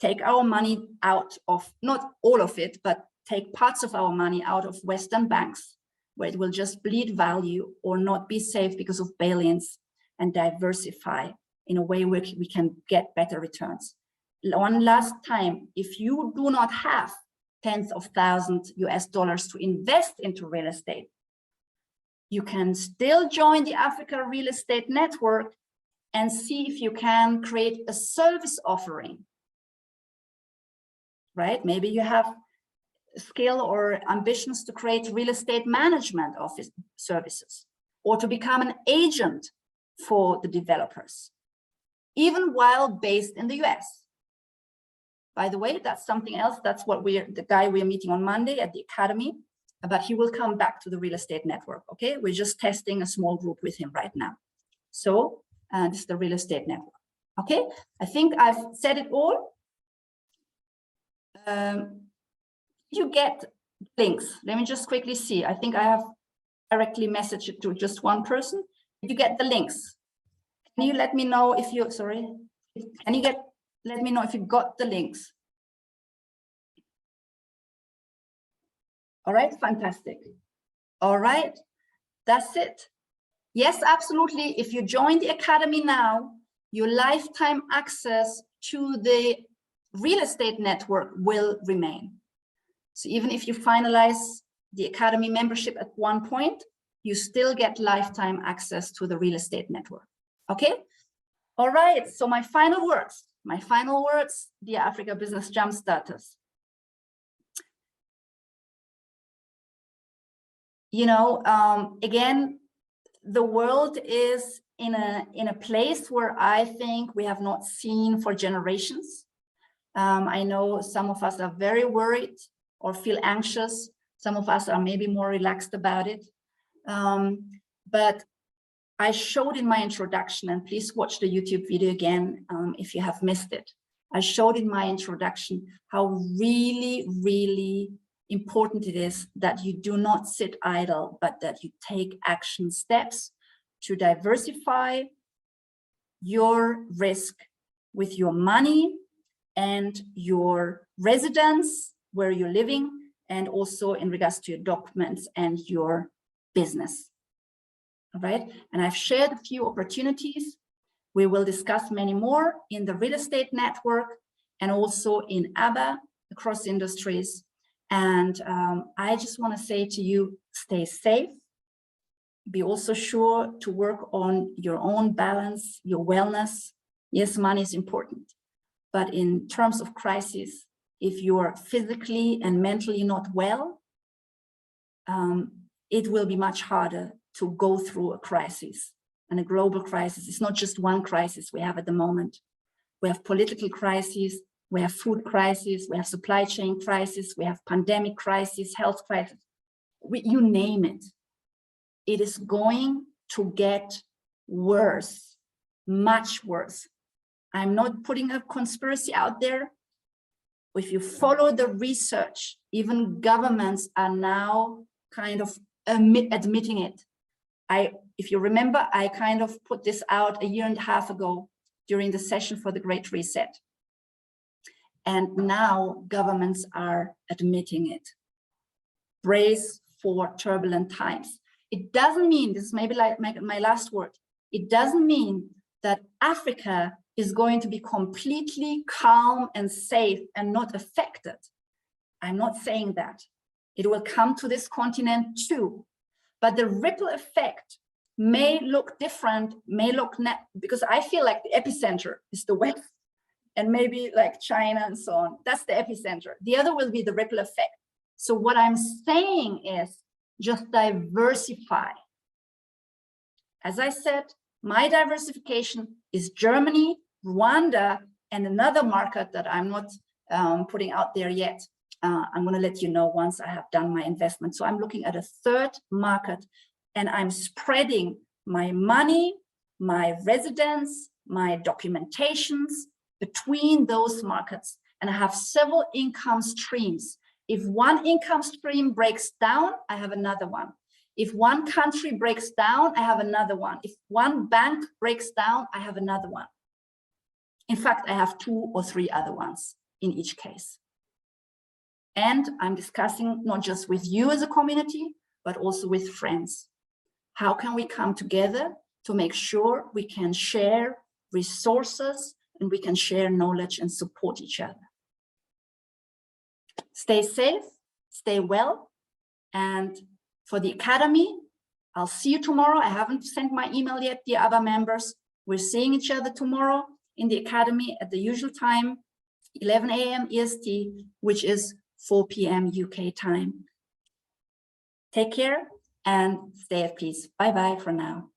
take our money out of, not all of it, but take parts of our money out of Western banks, where it will just bleed value or not be safe because of bail-ins, and diversify in a way where we can get better returns. One last time, if you do not have tens of thousands US dollars to invest into real estate, you can still join the Africa Real Estate Network and see if you can create a service offering, right? Maybe you have skill or ambitions to create real estate management office services, or to become an agent for the developers, even while based in the US. By the way, that's something else. That's what the guy we're meeting on Monday at the Academy, but he will come back to the Real Estate Network, okay? We're just testing a small group with him right now. So this is the Real Estate Network, okay? I think I've said it all. You get links. Let me just quickly see. I think I have directly messaged it to just one person. You get the links. Can you let me know if you, sorry, can you let me know if you got the links? All right, fantastic. All right, that's it. Yes, absolutely. If you join the Academy now, your lifetime access to the Real Estate Network will remain. So even if you finalize the Academy membership at one point, you still get lifetime access to the Real Estate Network. Okay? All right, so my final words, dear Africa Business Jam Starters. You know, again, the world is in a place where I think we have not seen for generations. I know some of us are very worried or feel anxious. Some of us are maybe more relaxed about it. But I showed in my introduction, and please watch the YouTube video again if you have missed it. I showed in my introduction how really, really important it is that you do not sit idle, but that you take action steps to diversify your risk with your money and your residence, where you're living, and also in regards to your documents and your business. All right, and I've shared a few opportunities. We will discuss many more in the Real Estate Network and also in ABBA across industries. And I just want to say to you, stay safe. Be also sure to work on your own balance, your wellness. Yes, money is important, but in terms of crisis, if you are physically and mentally not well, it will be much harder to go through a crisis. And a global crisis, it's not just one crisis we have at the moment. We have political crises, we have food crisis, we have supply chain crisis, we have pandemic crisis, health crisis, you name it. It is going to get worse, much worse. I'm not putting a conspiracy out there. If you follow the research, even governments are now kind of admitting it. If you remember, I kind of put this out a year and a half ago during the session for the Great Reset. And now governments are admitting it. Brace for turbulent times. It doesn't mean, this is maybe like my last word, it doesn't mean that Africa is going to be completely calm and safe and not affected. I'm not saying that. It will come to this continent too. But the ripple effect may look different, may look because I feel like the epicenter is the West and maybe like China and so on. That's the epicenter. The other will be the ripple effect. So what I'm saying is just diversify. As I said, my diversification is Germany, Rwanda, and another market that I'm not putting out there yet. I'm going to let you know once I have done my investment. So I'm looking at a third market, and I'm spreading my money, my residence, my documentations between those markets. And I have several income streams. If one income stream breaks down, I have another one. If one country breaks down, I have another one. If one bank breaks down, I have another one. In fact, I have 2 or 3 other ones in each case. And I'm discussing not just with you as a community, but also with friends. How can we come together to make sure we can share resources and we can share knowledge and support each other? Stay safe, stay well. And for the Academy, I'll see you tomorrow. I haven't sent my email yet, the other members. We're seeing each other tomorrow in the Academy at the usual time, 11 a.m. EST, which is 4 p.m. UK time. Take care and stay at peace. Bye-bye for now.